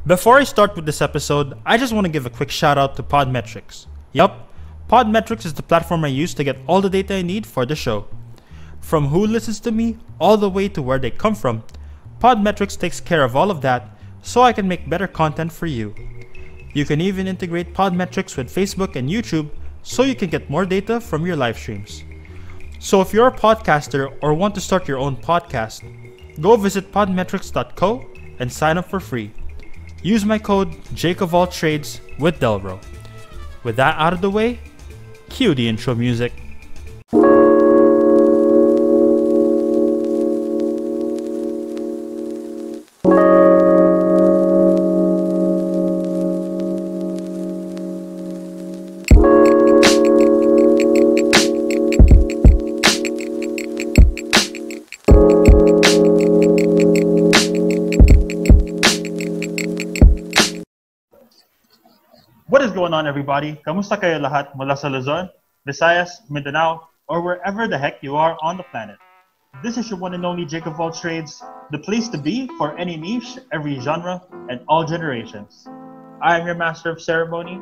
Before I start with this episode, I just want to give a quick shout out to Podmetrics. Yup, Podmetrics is the platform I use to get all the data I need for the show. From who listens to me, all the way to where they come from, Podmetrics takes care of all of that so I can make better content for you. You can even integrate Podmetrics with Facebook and YouTube so you can get more data from your live streams. So if you're a podcaster or want to start your own podcast, go visit podmetrics.co and sign up for free. Use my code JakeOfAllTradesWithDelRo. With that out of the way, cue the intro music. What is going on, everybody? Kamusta kayo lahat mula sa Luzon, Visayas, Mindanao, or wherever the heck you are on the planet? This is your one and only Jake of All Trades, the place to be for any niche, every genre, and all generations. I am your master of ceremony,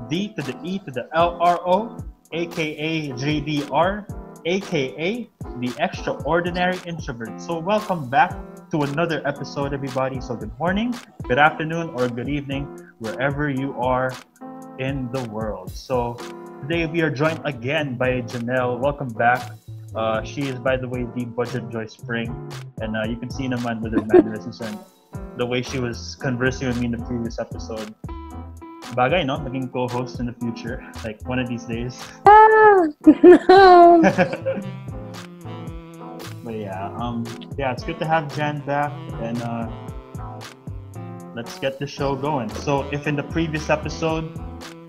D to the E to the L-R-O, aka J.D.R, aka the extraordinary introvert. So welcome back to another episode, everybody. So good morning, good afternoon, or good evening, wherever you are in the world. So today we are joined again by Janelle. Welcome back. She is, by the way, the Budget Joy Spring, and you can see naman with her mannerisms and the way she was conversing with me in the previous episode. Bagay, no? Maging co-host in the future, like one of these days. No. But yeah, it's good to have Jan back, and let's get the show going. So if in the previous episode,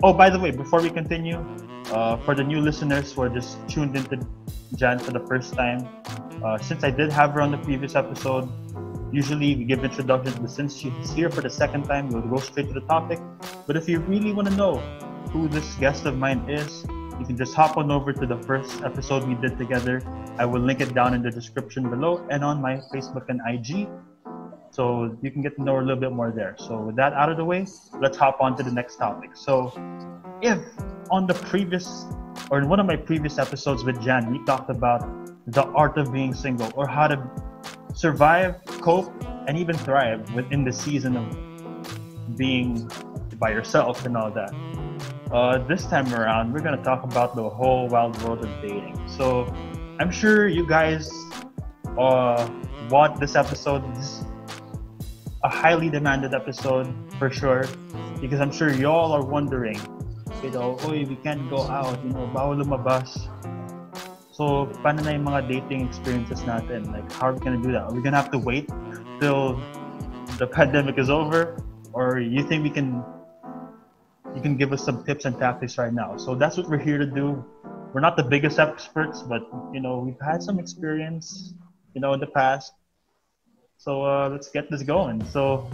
oh, by the way, before we continue, for the new listeners who are just tuned into Jan for the first time, since I did have her on the previous episode, usually we give introductions, but since she's here for the second time, we'll go straight to the topic. But if you really want to know who this guest of mine is, you can just hop on over to the first episode we did together. I will link it down in the description below and on my Facebook and IG, so you can get to know her a little bit more there. So with that out of the way, let's hop on to the next topic. So if on the previous, or in one of my previous episodes with Jan, we talked about the art of being single, or how to survive, cope, and even thrive within the season of being by yourself and all that. This time around, we're going to talk about the whole wild world of dating. So I'm sure you guys want this episode. This is a highly demanded episode for sure, because I'm sure y'all are wondering, oy, we can't go out, bawal lumabas. So, paano na yung mga dating experiences natin? Like, how are we gonna do that? Are we gonna have to wait till the pandemic is over? Or you think you can give us some tips and tactics right now? So that's what we're here to do. We're not the biggest experts, but we've had some experience, in the past. So let's get this going. So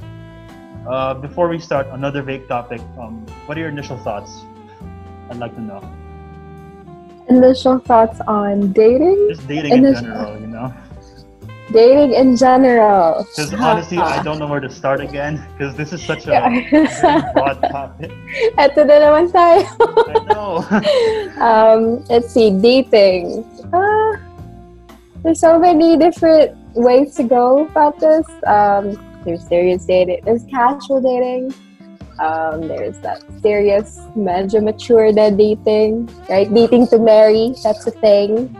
before we start, another vague topic. What are your initial thoughts? I'd like to know. Initial thoughts on dating? Just dating in general, Dating in general. Because honestly, I don't know where to start again, because this is such a very broad topic. Eto na naman tayo. I know. Let's see, dating. There's so many different ways to go about this. There's serious dating, there's casual dating, there's that serious, medyo mature na dating, right? Dating to marry, that's a thing.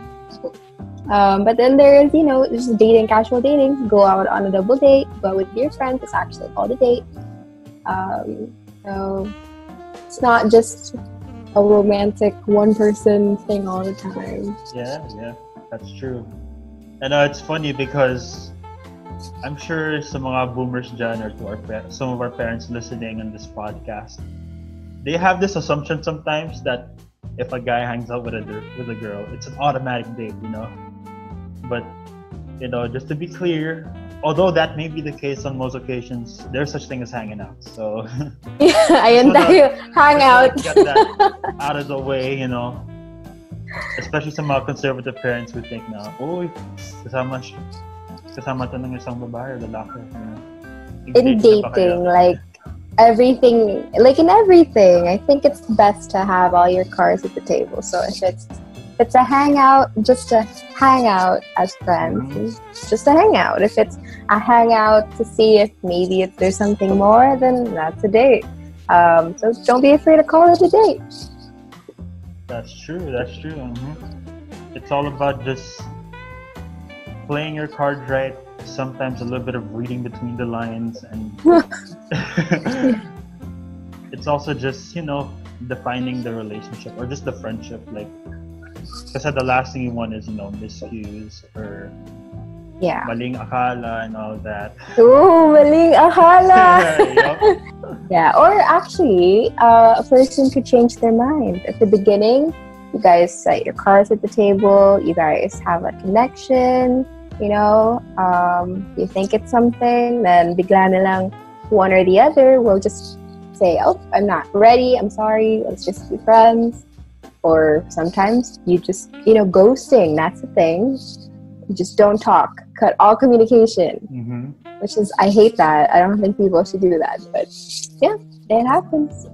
But then there is, just dating, casual dating. Go out on a double date, go out with your friends. It's actually called a date. So it's not just a romantic one-person thing all the time. Yeah, that's true. And it's funny because I'm sure some mga boomers dyan, or to some of our parents listening on this podcast, they have this assumption sometimes that if a guy hangs out with a girl, it's an automatic date, But, just to be clear, although that may be the case on most occasions, there's such thing as hanging out. So, Ayan tayo, hang out. Get that out of the way, Especially sa mga conservative parents who think na, uy, kasama to ng isang babae or lalaki. In dating, like, everything, like in everything, I think it's best to have all your cards at the table. So if it's a hangout, just to hang out as friends, just to hang out. If it's a hangout to see if maybe if there's something more, then that's a date. So don't be afraid to call it a date. That's true. It's all about just playing your cards right. Sometimes a little bit of reading between the lines, and it's also just, you know, defining the relationship or just the friendship. Like, kasi the last thing you want is, you know, miscues or maling akala and all that. Ooh, maling akala! Yup. Yeah, or actually, a person could change their mind. At the beginning, you guys set your cards at the table, you guys have a connection, you know, you think it's something, then bigla na lang one or the other will just say, oh, I'm not ready, I'm sorry, let's just be friends. Or sometimes you just, you know, ghosting, that's the thing. You just don't talk, cut all communication, which is, I hate that. I don't think people should do that, but yeah, it happens.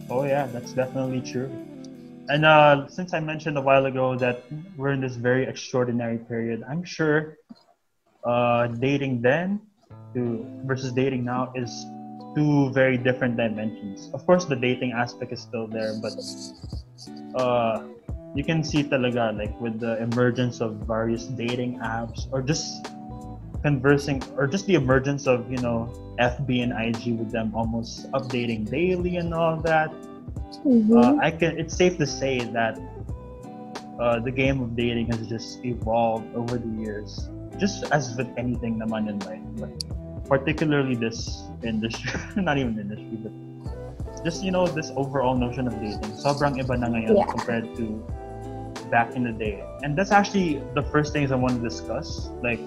Oh yeah, that's definitely true. And since I mentioned a while ago that we're in this very extraordinary period, I'm sure dating then versus dating now is two very different dimensions. Of course, the dating aspect is still there, but you can see talaga, like with the emergence of various dating apps or just conversing, or just the emergence of, you know, FB and IG with them almost updating daily and all that. It's safe to say that the game of dating has just evolved over the years, just as with anything naman in life, but particularly this industry, not even industry, but just, you know, this overall notion of dating. Sobrang iba na ngayon compared to back in the day. And that's actually the first things I want to discuss. Like,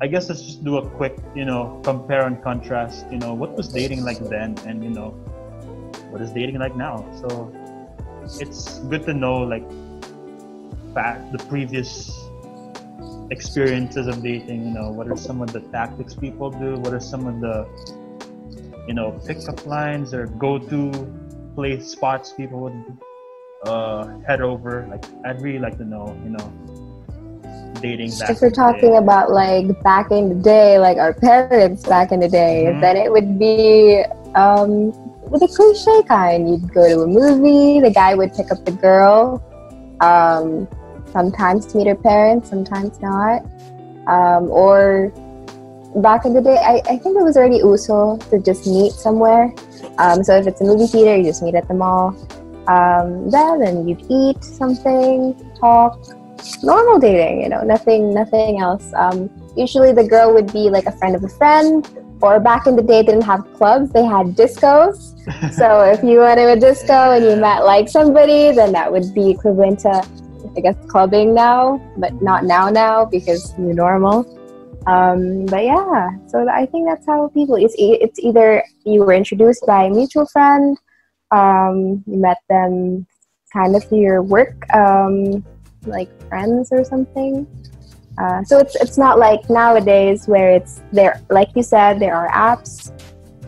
I guess let's just do a quick, you know, compare and contrast, you know, what was dating like then and, you know, what is dating like now. So it's good to know, like, the previous experiences of dating, you know, what are some of the tactics people do, what are some of the, you know, pickup lines or go-to play spots people would head over. Like, I'd really like to know, you know, dating back if we're talking about like back in the day, like our parents back in the day, then it would be with a cliche kind. You'd go to a movie, the guy would pick up the girl, sometimes to meet her parents, sometimes not, or back in the day, I think it was already uso to just meet somewhere. So if it's a movie theater, you just meet at the mall. Then you'd eat something, talk, normal dating, you know, nothing else. Usually the girl would be like a friend of a friend, or back in the day, they didn't have clubs, they had discos. So if you went to a disco and you met like somebody, then that would be equivalent to, I guess, clubbing now, but not now because you're normal. But yeah, so I think that's how people, it's either you were introduced by a mutual friend, you met them kind of through your work, like friends or something. So it's not like nowadays where it's there, like you said, there are apps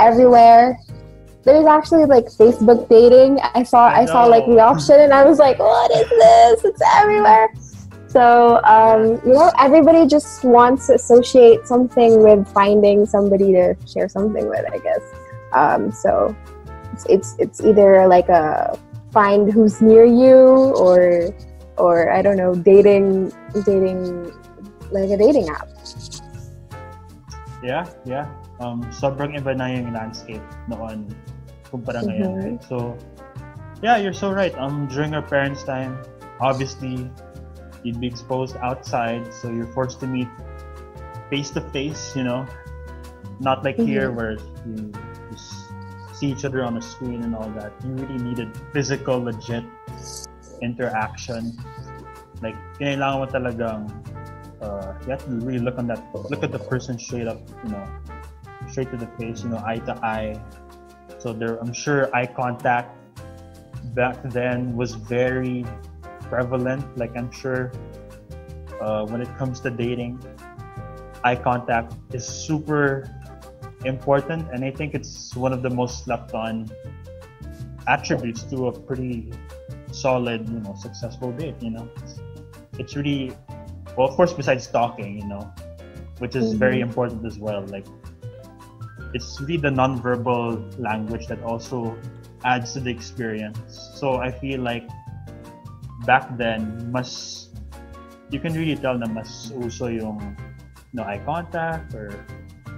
everywhere. There's actually like Facebook dating. I saw like the option and I was like, what is this? It's everywhere. So, you know, everybody just wants to associate something with finding somebody to share something with, I guess. So it's either like a find who's near you or I don't know, dating like a dating app. Yeah. Sobrang iba na yung landscape noon kumpara ngayon, right? So, yeah, you're so right. During our parents' time, obviously, you'd be exposed outside, so you're forced to meet face to face, you know, not like here where you just see each other on the screen and all that. You really needed physical, legit interaction. Like, kailangan mo talagang you have to really look at the person straight up, you know, straight to the face, you know, eye to eye. So I'm sure eye contact back then was very prevalent. Like, I'm sure when it comes to dating, eye contact is super important, and I think it's one of the most slept on attributes to a pretty solid, successful date. It's really, well, of course, besides talking, which is very important as well. Like, it's really the non-verbal language that also adds to the experience. So I feel like back then, you can really tell na mas uso yung eye contact or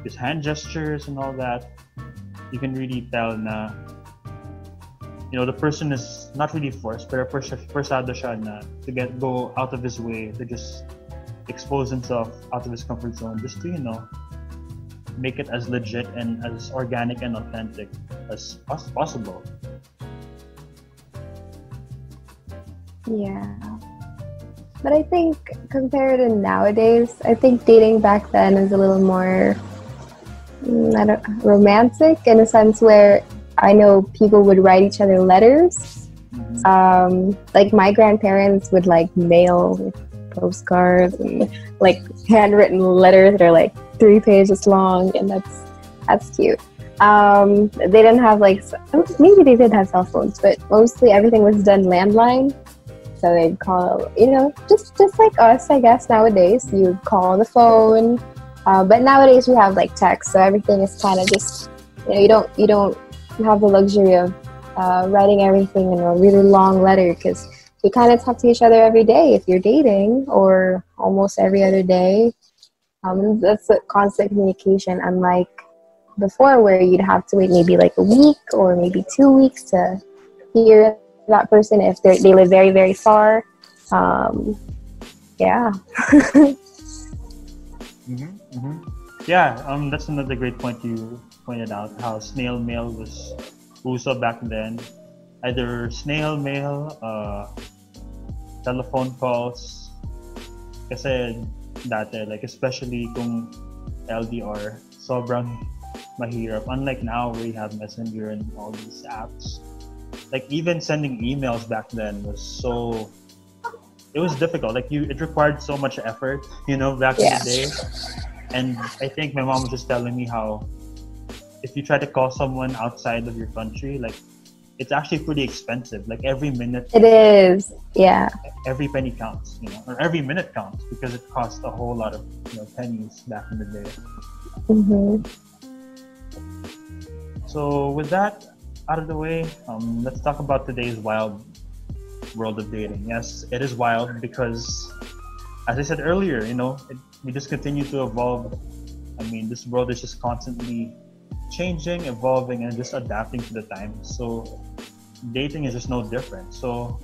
his hand gestures and all that. You can really tell na the person is not really forced, pero forsado siya na to go out of his way to just expose himself out of his comfort zone, just to make it as legit and as organic and authentic as possible. Yeah. But I think compared to nowadays, I think dating back then is a little more romantic, in a sense where I know people would write each other letters. Like my grandparents would mail postcards and handwritten letters that are 3 pages long, and that's cute. They didn't have maybe they did have cell phones, but mostly everything was done landline. So they'd call, just like us, I guess, nowadays. You call on the phone, but nowadays we have text, so everything is kind of just, you don't have the luxury of writing everything in a really long letter, because you kind of talk to each other every day if you're dating, or almost every other day. That's a constant communication, unlike before where you'd have to wait maybe a week or maybe 2 weeks to hear that person if they live very, very far. Yeah. Yeah, that's another great point you pointed out, how snail mail was uso back then. Either snail mail, telephone calls, kasi dati, especially kung LDR, sobrang mahirap. Unlike now where you have Messenger and all these apps. Even sending emails back then was it was difficult. It required so much effort, back in the day. And I think my mom was just telling me how if you try to call someone outside of your country, it's actually pretty expensive. Every minute. It is, yeah. Every penny counts, or every minute counts, because it costs a whole lot of, pennies back in the day. So with that out of the way, let's talk about today's wild world of dating. Yes, it is wild because, as I said earlier, we just continue to evolve. I mean, this world is just constantly changing, evolving, and just adapting to the times. So dating is just no different. So,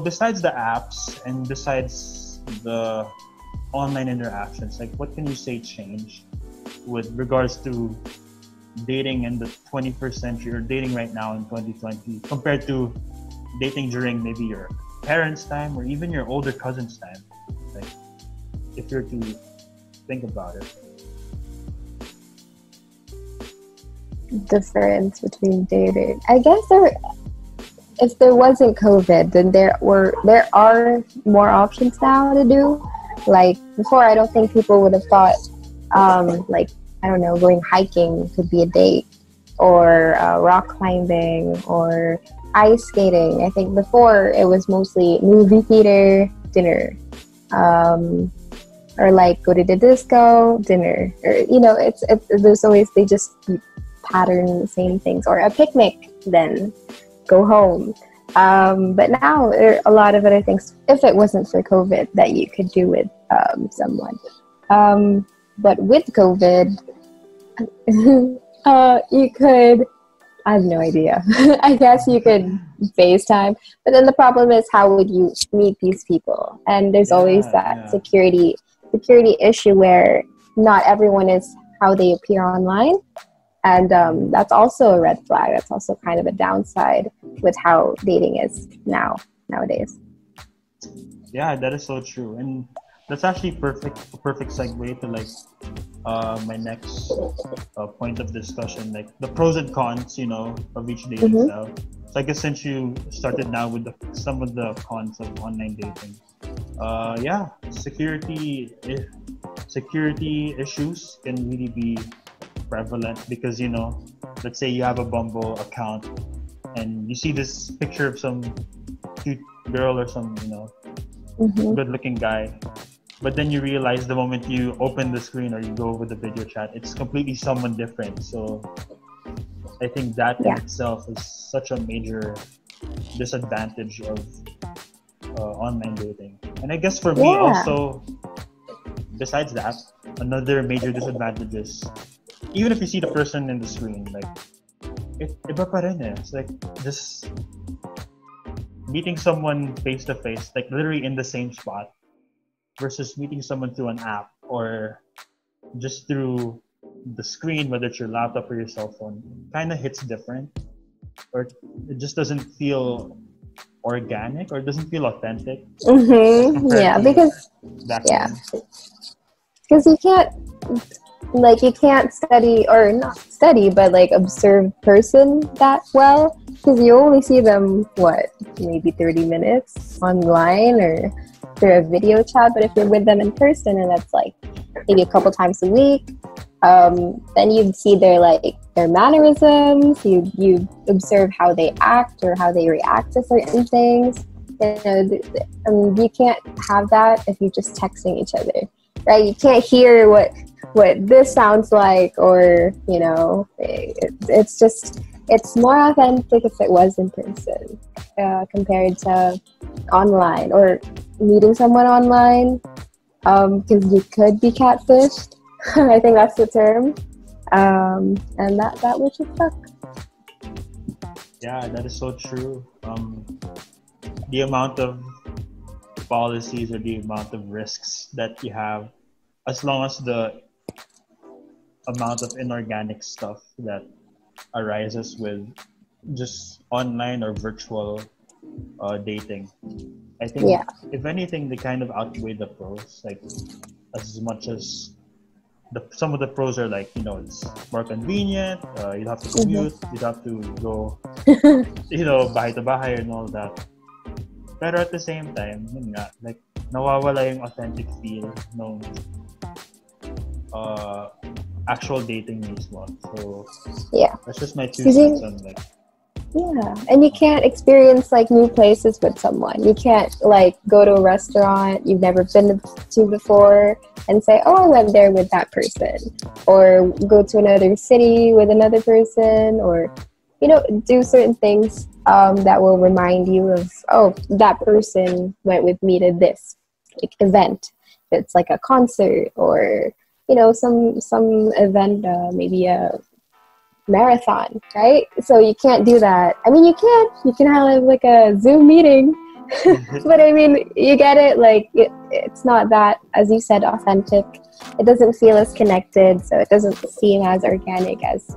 besides the apps and besides the online interactions, what can you say changed with regards to dating in the 21st century, or dating right now in 2020, compared to dating during maybe your parents' time or even your older cousin's time? If you're to think about it. Difference between dating, I guess if there wasn't COVID, then there are more options now to do. Before, I don't think people would have thought I don't know, going hiking could be a date, or rock climbing, or ice skating. I think before it was mostly movie theater, dinner, or go to the disco, dinner, or it's there's always, they just pattern the same things, or a picnic, then go home. But now there are a lot of other things, if it wasn't for COVID, that you could do with someone. But with COVID, you could, I have no idea. I guess you could FaceTime, but then the problem is, how would you meet these people? And there's always that security issue where not everyone is how they appear online. And that's also a red flag. That's also kind of a downside with how dating is nowadays. Yeah, that is so true. And that's actually a perfect segue to my next point of discussion, the pros and cons, of each dating style. So I guess since you started now with some of the cons of online dating, security issues can really be prevalent because, you know, let's say you have a Bumble account and you see this picture of some cute girl or some, you know, good-looking guy, but then you realize the moment you open the screen or you go with the video chat, it's completely someone different. So I think that in itself is such a major disadvantage of online dating. And I guess for me also, besides that, another major disadvantage is even if you see the person in the screen, like iba pa rin eh. It's like just meeting someone face to face, like literally in the same spot, versus meeting someone through an app or just through the screen, whether it's your laptop or your cell phone, kind of hits different, or it just doesn't feel organic or it doesn't feel authentic. Yeah, because you can't study, or not study, but like observe person that well, because you only see them maybe 30 minutes online or through a video chat. But if you're with them in person, and that's like maybe a couple times a week, then you'd see their mannerisms, you observe how they act or how they react to certain things. You can't have that if you're just texting each other, right? You can't hear what this sounds like, or you know, it's more authentic if it was in person compared to online, or meeting someone online, because you could be catfished. I think that's the term, and that would just suck. Yeah, that is so true. The amount of policies or the amount of risks that you have, as long as the amount of inorganic stuff that arises with just online or virtual dating, I think if anything, they kind of outweigh the pros. Like, as much as some of the pros are like, you know, it's more convenient, you'd have to commute, you'd have to go, you know, bahay to bahay and all that. Pero at the same time, yun nga, like, nawawala yung authentic feel ng actual dating mismo. So that's just my 2 cents on like. Yeah, and you can't experience like new places with someone. You can't like go to a restaurant you've never been to before and say, oh, I went there with that person, or go to another city with another person, or, you know, do certain things that will remind you of, oh, that person went with me to this like event. It's like a concert, or, you know, some event, maybe a marathon, right? So you can't do that. I mean, you can have like a Zoom meeting, but I mean, you get it, like it's not that, as you said, authentic. It doesn't feel as connected, so it doesn't seem as organic as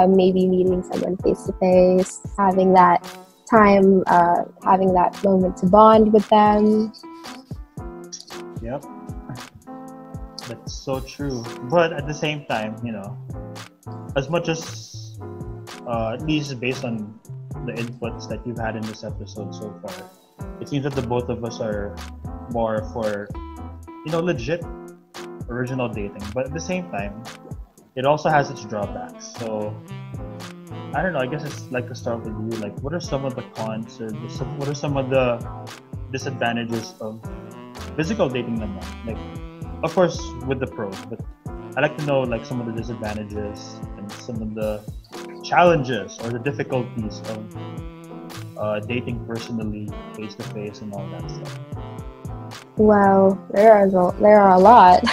maybe meeting someone face to face, having that time, having that moment to bond with them. Yep, that's so true. But at the same time, you know, as much as, at least based on the inputs that you've had in this episode so far, it seems that the both of us are more for, you know, legit, original dating. But at the same time, it also has its drawbacks. So, I don't know, I guess it's like to start with you. Like, what are some of the cons, or what are some of the disadvantages of physical dating naman? Like, of course, with the pros, but I'd like to know like some of the disadvantages and some of the challenges or the difficulties of dating personally, face to face, and all that stuff. Well, there are a lot.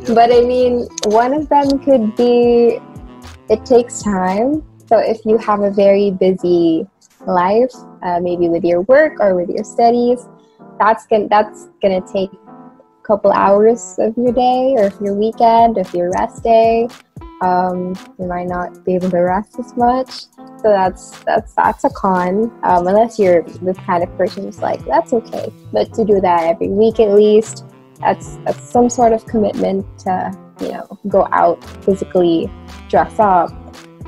But I mean, one of them could be, it takes time. So if you have a very busy life, maybe with your work or with your studies, that's gonna take couple hours of your day, or if your weekend, if your rest day, you might not be able to rest as much. So that's a con, unless you're this kind of person who's like, that's okay. But to do that every week at least, that's some sort of commitment to, you know, go out, physically dress up,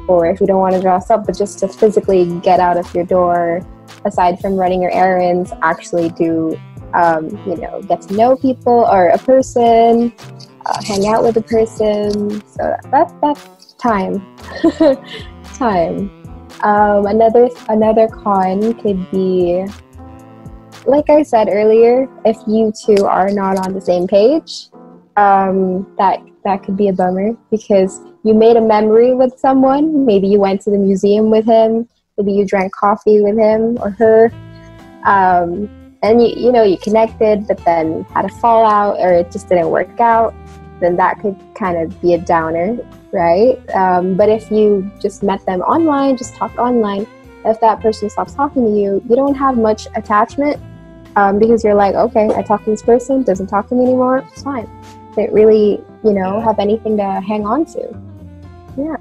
or if you don't want to dress up, but just to physically get out of your door, aside from running your errands, actually do, you know, get to know people or a person, hang out with the person. So that's time. Time. Another con could be, like I said earlier, if you two are not on the same page, that could be a bummer, because you made a memory with someone. Maybe you went to the museum with him. Maybe you drank coffee with him or her. And you connected, but then had a fallout, or it just didn't work out. Then that could kind of be a downer, right? But if you just met them online, just talked online, if that person stops talking to you, you don't have much attachment, because you're like, okay, I talked to this person, doesn't talk to me anymore, it's fine. Didn't really, have anything to hang on to. Yeah.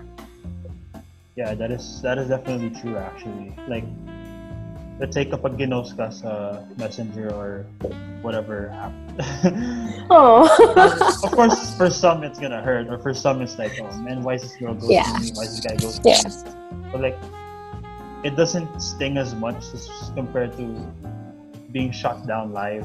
Yeah, that is definitely true, actually. Like, let's say kapag ginost ka sa Messenger or whatever app. Oh. Of course, for some it's gonna hurt, or for some it's like, oh man, why is this girl ghosting me? Why is this guy ghosting me? But like, it doesn't sting as much as compared to being shot down live.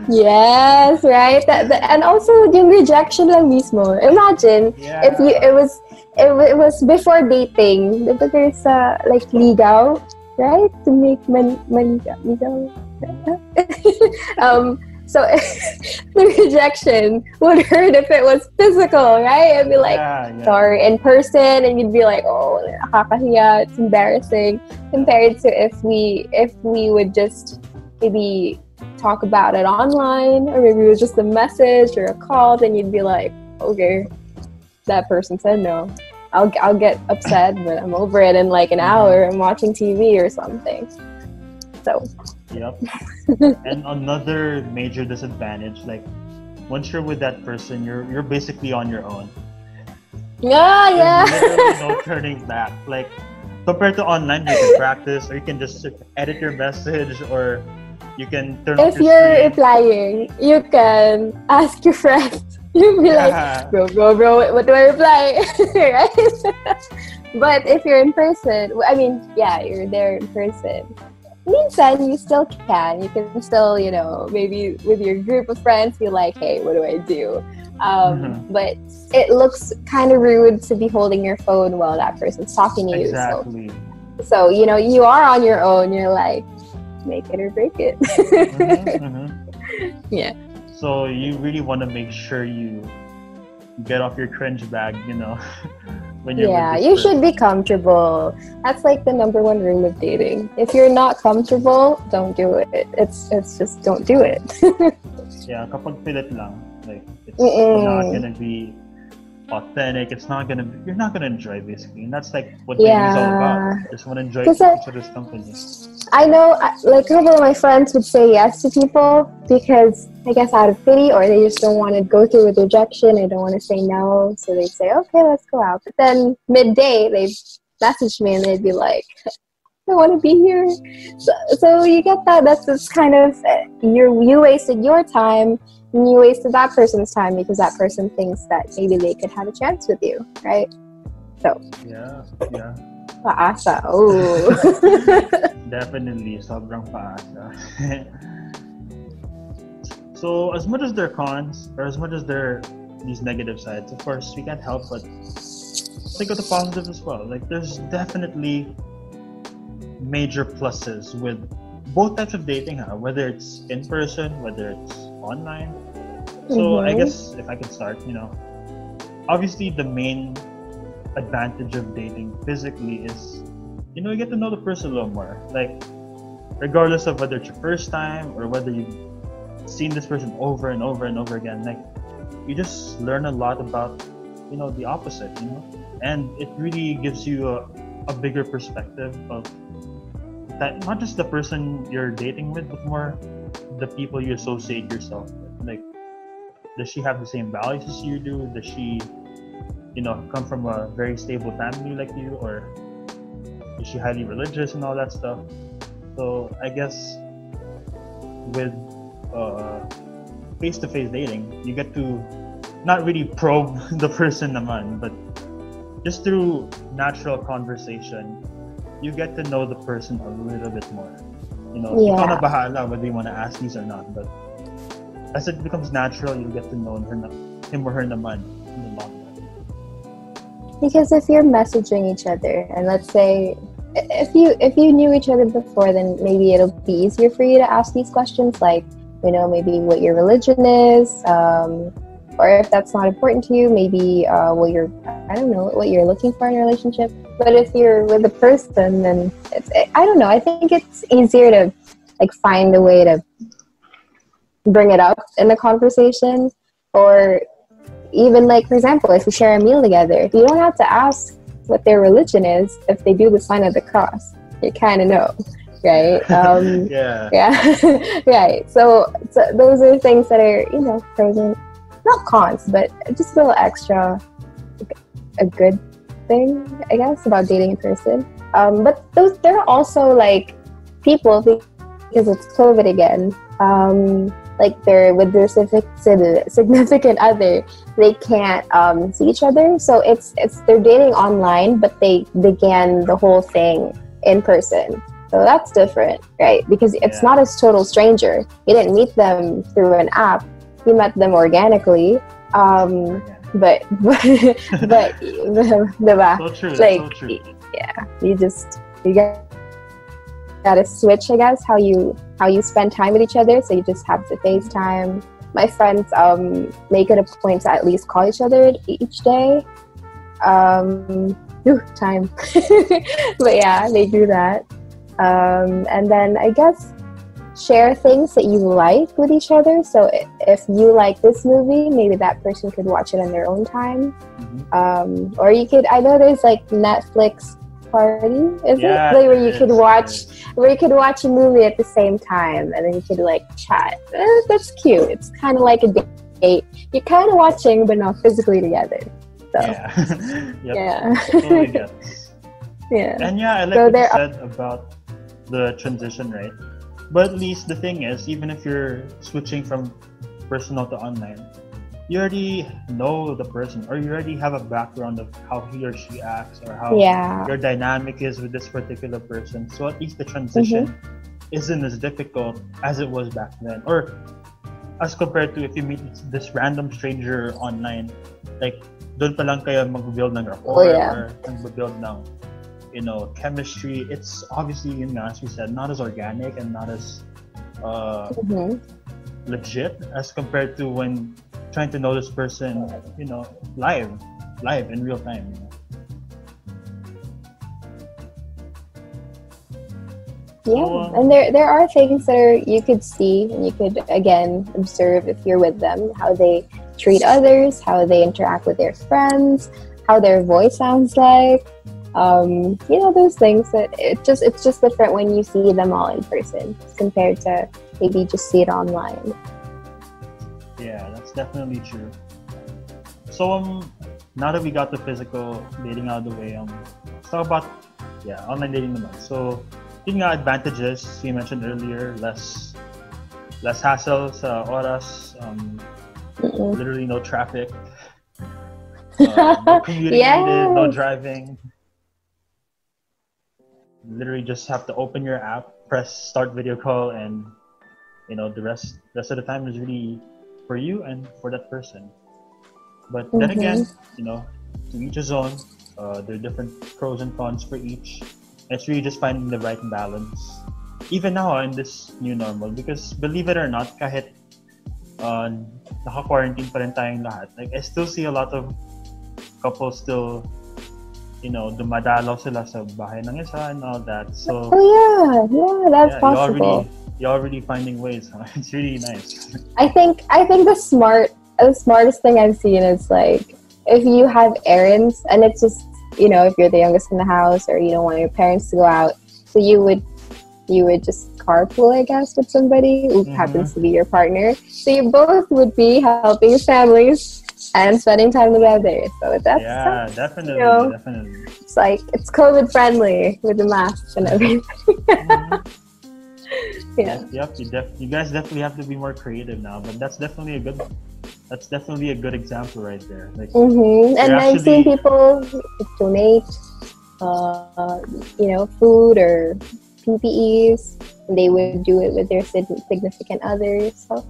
Yes, right. And also yung rejection lang mismo. Imagine if it was before dating. Diba there's like ligaw, right? To make ligaw. So the rejection would hurt if it was physical, right? It'd be like, sorry, in person, and you'd be like, oh, nakakahiya, it's embarrassing, compared to if we would just maybe talk about it online, or maybe it was just a message or a call, then you'd be like, okay, that person said no. I'll get upset, but I'm over it in like an hour. I'm watching TV or something. So. Yep. And another major disadvantage, like once you're with that person, you're basically on your own. Yeah. There's literally no turning back. Like compared to online, you can practice, or you can just edit your message, or you can turn off your If you're screen. replying, you can ask your friends. You'll be like, bro, what do I reply? Right? But if you're in person, I mean, yeah, you're there in person. Minsan, you still can. You can still, maybe with your group of friends, be like, hey, what do I do? But it looks kind of rude to be holding your phone while that person's talking to you. Exactly. So you are on your own. You're like, make it or break it. Yeah. So you really want to make sure you get off your cringe bag, when you're with this you person. should be comfortable. That's like the number one rule of dating. If you're not comfortable, don't do it. It's just don't do it. Yeah, kapag pilit lang, like it's not gonna be authentic. You're not gonna enjoy, basically, and that's like what dating is all about. Just want to enjoy each other's company. I know, like a couple of my friends would say yes to people because I guess out of pity, or they just don't want to go through with rejection. They don't want to say no, so they say, okay, let's go out. But then midday, they message me and they'd be like, I want to be here. So you get that. That's kind of, you wasted your time, and you wasted that person's time because that person thinks that maybe they could have a chance with you, right? So yeah. Paasa. Oh. Definitely, sobrang paasa. So as much as there are cons, or as much as there are these negative sides, of course, we can't help but think of the positives as well. Like, there's definitely major pluses with both types of dating, whether it's in person, whether it's online. So I guess if I could start, obviously the main advantage of dating physically is, you get to know the person a little more. Like, regardless of whether it's your first time or whether you've seen this person over and over and over again, like, you just learn a lot about, the opposite, and it really gives you a bigger perspective of that, not just the person you're dating with, but more the people you associate yourself with. Like, does she have the same values as you do? Does she, come from a very stable family like you, or is she highly religious and all that stuff? So I guess with face-to-face dating, you get to not really probe the person naman, but just through natural conversation, you get to know the person a little bit more. Ikaw na bahala whether you want to ask these or not, but as it becomes natural, you get to know her him or her naman in the long run. Because if you're messaging each other, and let's say if you knew each other before, then maybe it'll be easier for you to ask these questions, like, you know, maybe what your religion is, or if that's not important to you, maybe what you're looking for in a relationship. But if you're with a person, then I don't know. I think it's easier to like find a way to bring it up in the conversation, or even like, for example, if you share a meal together, you don't have to ask what their religion is. If they do the sign of the cross, you kind of know, right? Yeah. Right. So those are things that are, you know, pros and not cons, but just a little extra, a good thing, I guess, about dating in person. But there are also like people, because it's COVID again, like they're with their significant other, they can't see each other, so it's they're dating online, but they began the whole thing in person. So that's different, right? Because it's not a total stranger. You didn't meet them through an app. You met them organically. But diba? So true. Like, so true. Yeah, you gotta switch, I guess, how you spend time with each other. So you just have to FaceTime. My friends make it a point to at least call each other each day. Time. But yeah, they do that. And then I guess share things that you like with each other. So if you like this movie, maybe that person could watch it on their own time. Mm-hmm. Or you could, I know there's like Netflix party, is it? Like where you could watch a movie at the same time, and then you could like chat. That's cute. It's kind of like a date. You're kind of watching, but not physically together. So. Yeah. Totally get. Yeah. And yeah, I like what you said about the transition, right? But at least the thing is, even if you're switching from personal to online, you already know the person, or you already have a background of how he or she acts, or how your dynamic is with this particular person. So at least the transition isn't as difficult as it was back then, or as compared to if you meet this random stranger online, like doon pa lang kayo mag-build ng rapport, or mag-build ng, you know, chemistry. It's obviously, you know, as we said, not as organic and not as legit as compared to when trying to know this person, you know, live in real time, you know. Yeah, and there are things that you could see and you could again observe if you're with them, how they treat others, how they interact with their friends, how their voice sounds like. You know, those things that it's just different when you see them all in person compared to maybe just see it online. Yeah, that's definitely true. So now that we got the physical dating out of the way, let's talk about online dating naman. So yung advantages we mentioned earlier, less hassle sa oras, literally no traffic, no commuting needed, no driving. Literally just have to open your app, press start video call, and you know the rest of the time is really for you and for that person. But then again, you know, to each his own. There are different pros and cons for each. It's really just finding the right balance. Even now in this new normal, because believe it or not, kahit naka-quarantine pa rin tayong lahat, like I still see a lot of couples still, you know, dumadalaw sila sa bahay ng isa and all that. So that's possible. You're already finding ways, huh? It's really nice. I think the smartest thing I've seen is like if you have errands and it's just, you know, if you're the youngest in the house or you don't want your parents to go out, so you would just carpool, I guess, with somebody who happens to be your partner. So you both would be helping families and spending time together. So that's definitely, you know, definitely. It's like it's COVID friendly with the masks and everything. Yep. You guys definitely have to be more creative now, but that's definitely a good example right there. Like, and I've seen people donate, you know, food or PPEs, and they would do it with their significant others. So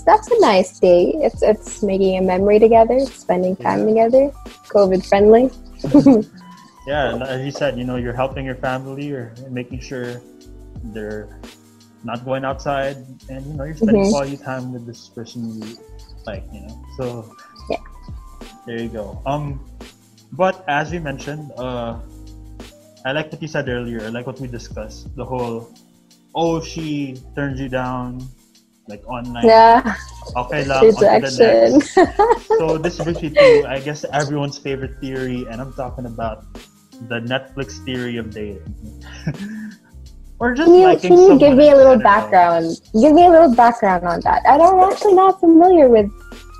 that's a nice day. It's making a memory together, spending time together, COVID friendly. Yeah, and as you said, you're helping your family, you're making sure they're not going outside, and you're spending quality time with this person you like, So yeah, there you go. But as we mentioned, I like what you said earlier. I like what we discussed. The whole, she turns you down, like online. Yeah. Okay lang, on to the Rejection. next. So this brings me to, I guess, everyone's favorite theory, and I'm talking about the Netflix theory of dating. Or just liking Can you someone give me a little in general. background? Give me a little background on that. I'm actually not familiar with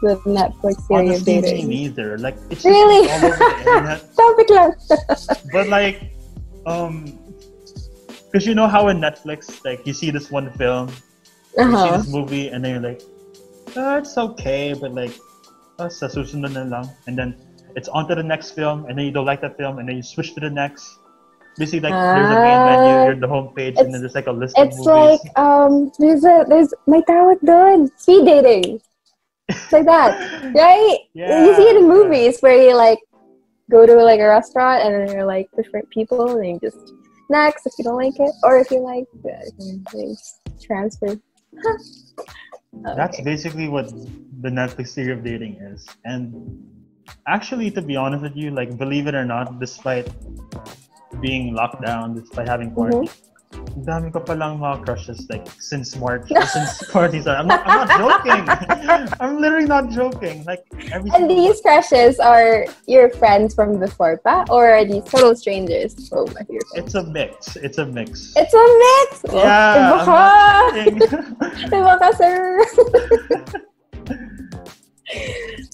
Netflix theory of Honestly, dating. me neither. Like, it's just Really? all over the internet. Topic lang. But like, because you know how in Netflix, like, you see this one film, you see this movie, and then you're like, it's okay, but like, sa susunod na lang. And then it's on to the next film, and then you don't like that film, and then you switch to the next. Basically, like, there's a main menu, you're the homepage, and then there's like a list of movies. It's like, there's may tawag doon. Speed dating. It's like that, right? Yeah, you see it in movies where you like go to like a restaurant and then you're like different people and you just next if you don't like it, or if you like transfer. That's basically what the Netflix theory of dating is. And actually, to be honest with you, like, believe it or not, despite being locked down, despite having quarantine, ang dami ko palang mga crushes, like, since March, since quarantine started. I'm not joking. I'm literally not joking. Like, and these crushes are your friends from before, pa? Or are these total strangers? Oh, my dear friends. It's a mix. It's a mix. Yeah. Iba ka, sir.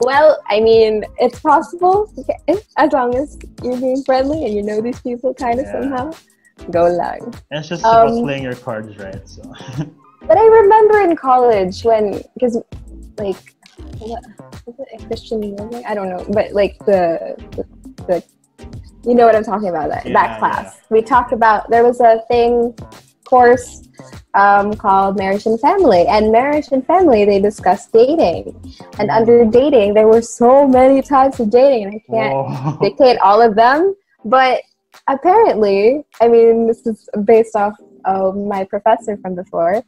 Well, I mean, it's possible, okay, as long as you're being friendly and you know these people kind of somehow. Go lang. And it's just about playing your cards right. So. But I remember in college because like, what was it, a Christian music? I don't know, but like the you know what I'm talking about, that class. We talked about, there was a course called Marriage and Family, and Marriage and Family, they discussed dating, and under dating there were so many types of dating, and I can't dictate all of them, but apparently, I mean, this is based off of my professor from before,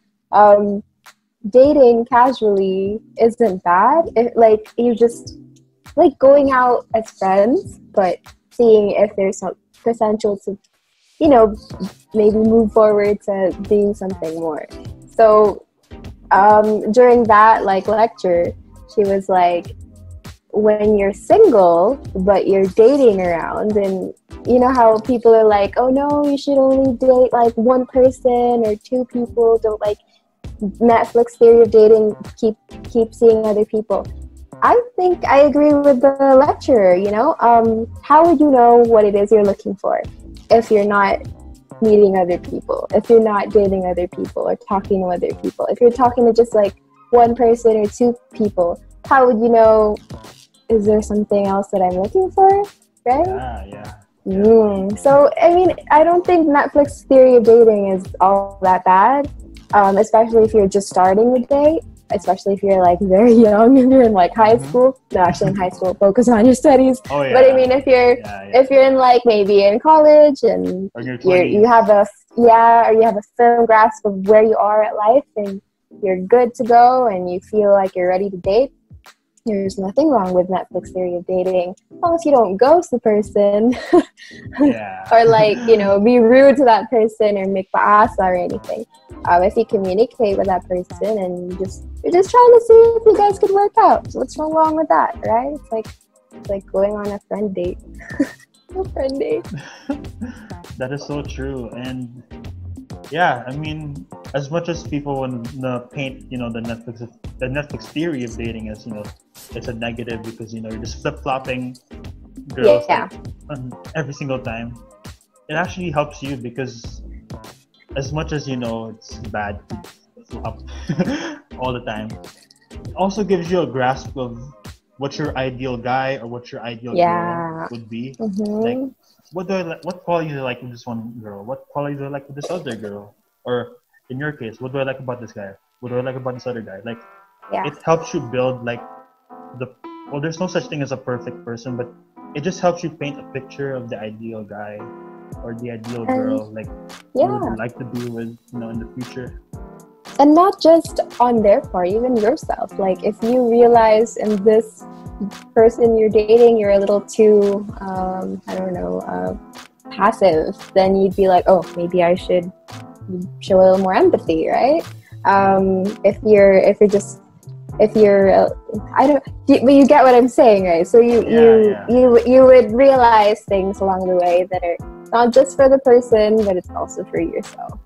dating casually isn't bad. Like, you just like going out as friends, but seeing if there's some potential to, maybe move forward to being something more. So during that like lecture, she was like, when you're single but you're dating around, and you know how people are like, oh no, you should only date like one person or two people, don't like Netflix theory of dating, keep seeing other people. I think I agree with the lecturer, how would you know what it is you're looking for if you're not meeting other people, if you're not dating other people or talking to other people? If you're talking to just like one person or two people, how would you know, is there something else that I'm looking for, right? Yeah. So, I mean, I don't think Netflix theory of dating is all that bad, especially if you're just starting to date, especially if you're like very young and you're in like high school. No, actually in high school, focus on your studies. Oh, yeah. But I mean, if you're in like maybe in college and you have a firm grasp of where you are at life and you're good to go and you feel like you're ready to date, there's nothing wrong with Netflix theory of dating, as long as you don't ghost the person or like, be rude to that person or make paasa or anything. If you communicate with that person and you're just trying to see if you guys could work out, so what's wrong with that, right? It's like going on a friend date. A friend date. That is so true. And yeah, I mean, as much as people want to paint, the Netflix theory of dating as, it's a negative because, you're just flip-flopping girls every single time. It actually helps you because as much as, it's bad to flop all the time, it also gives you a grasp of what your ideal guy or what your ideal girl would be. Like, what qualities do I like with this one girl? What qualities do I like with this other girl? Or in your case, what do I like about this guy? What do I like about this other guy? Like, Yeah. it helps you build like there's no such thing as a perfect person, but it just helps you paint a picture of the ideal guy or the ideal girl, like you would like to be with, in the future. And not just on their part, even yourself. Like if you realize in this person you're dating, you're a little too, passive, then you'd be like, oh, maybe I should show a little more empathy, right? But you get what I'm saying, right? So you would realize things along the way that are not just for the person, but it's also for yourself.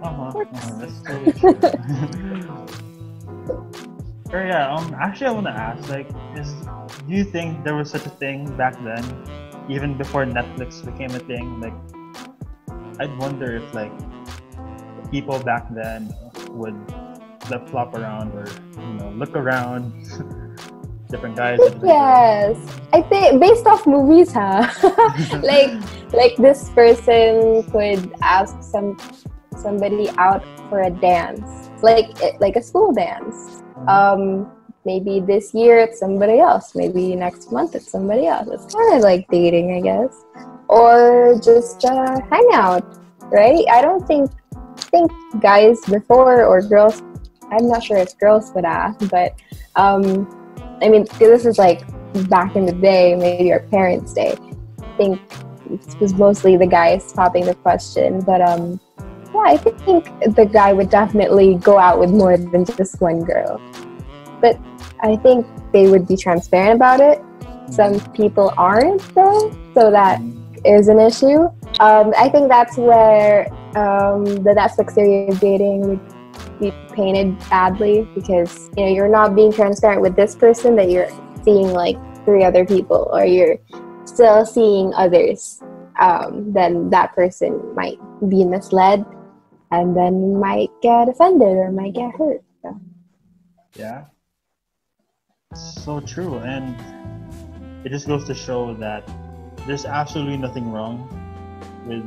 That's totally true. Or actually I want to ask, like, do you think there was such a thing back then, even before Netflix became a thing? Like, I'd wonder if like people back then would flip-flop around or look around different guys. Yes, I think based off movies, huh? like this person could ask somebody out for a dance, like a school dance. Maybe this year it's somebody else. Maybe next month it's somebody else. It's kind of like dating, I guess, or just hang out, right? I don't think guys before or girls. I'm not sure if girls would ask, but I mean, this is like back in the day, maybe our parents' day. I think it was mostly the guys popping the question, but I think the guy would definitely go out with more than just one girl. But I think they would be transparent about it. Some people aren't, though, so that is an issue. I think that's where the Netflix series of dating would be painted badly, because you're not being transparent with this person, that you're seeing like 3 other people, or you're still seeing others. Then that person might be misled, and then might get offended or might get hurt. So. Yeah, so true. And it just goes to show that there's absolutely nothing wrong with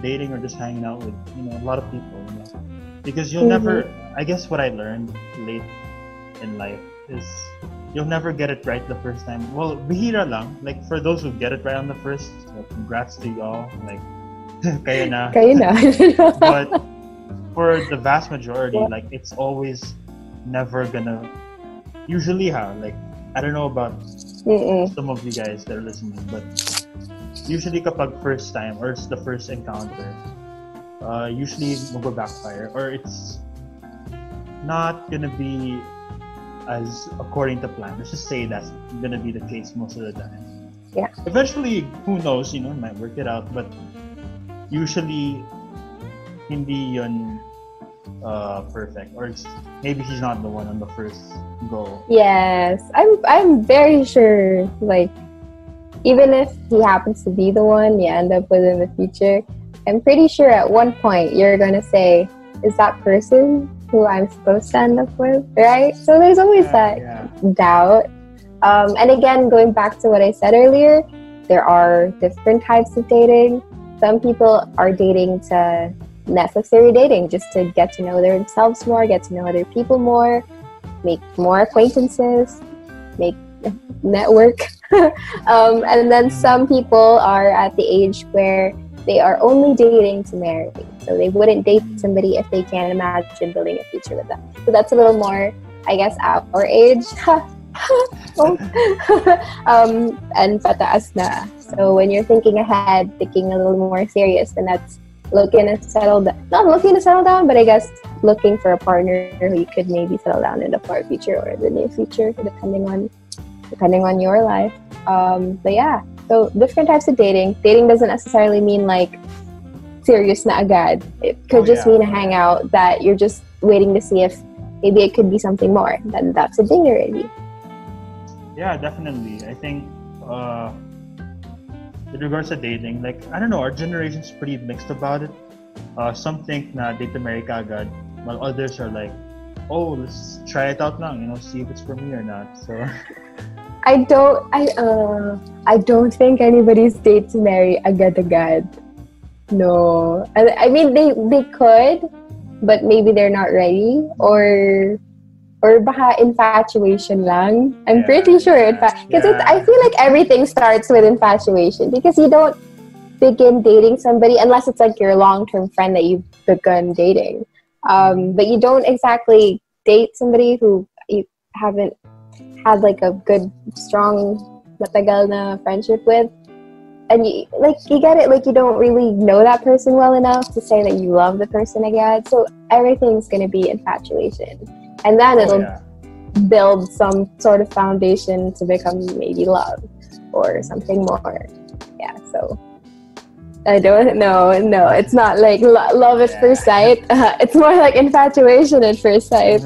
dating or just hanging out with a lot of people, because you'll never, I guess what I learned late in life is you'll never get it right the first time. Well, bihira lang, like for those who get it right on the first, congrats to y'all, like kayo na. But for the vast majority, like it's always never gonna, usually like I don't know about some of you guys that are listening, but usually kapag first time or it's the first encounter, usually will backfire, or it's not gonna be as according to plan. Let's just say that's gonna be the case most of the time. Yeah. Eventually, who knows, might work it out, but usually hindi yun perfect, or maybe he's not the one on the first go. Yes, I'm very sure, like, even if he happens to be the one you end up with in the future, I'm pretty sure at one point you're gonna say, is that person who I'm supposed to end up with, right? So there's always that doubt. And again, going back to what I said earlier, there are different types of dating. Some people are dating to Netflix series dating, just to get to know themselves more, get to know other people more, make more acquaintances, make network. And then some people are at the age where they are only dating to marry. So they wouldn't date somebody if they can't imagine building a future with them. So that's a little more, I guess, our age. And pataas na. So when you're thinking ahead, thinking a little more serious, then that's looking to settle down. Not looking to settle down, but I guess looking for a partner who you could maybe settle down in the far future or the near future, depending on your life. But yeah, so different types of dating. Dating doesn't necessarily mean like serious na agad. It could just mean a hangout that you're just waiting to see if maybe it could be something more. Then that's a date already. Yeah, definitely. I think with regards to dating, like, I don't know, our generation's pretty mixed about it. Some think na date to marry ka agad, while others are like, oh, let's try it out lang, see if it's for me or not. So I don't think anybody's date to marry agad. No. I mean, they could, but maybe they're not ready, or or baka infatuation lang. I'm Yeah, pretty sure because I yeah. feel like everything starts with infatuation because you don't begin dating somebody unless it's like your long-term friend that you've begun dating. But you don't exactly date somebody who you haven't had like a good, strong, matagal na friendship with. And you get it, like you don't really know that person well enough to say that you love the person again. So everything's gonna be infatuation. And then it'll build some sort of foundation to become maybe love or something more. Yeah, so I don't know. No, it's not like love at first sight. It's more like infatuation at first sight.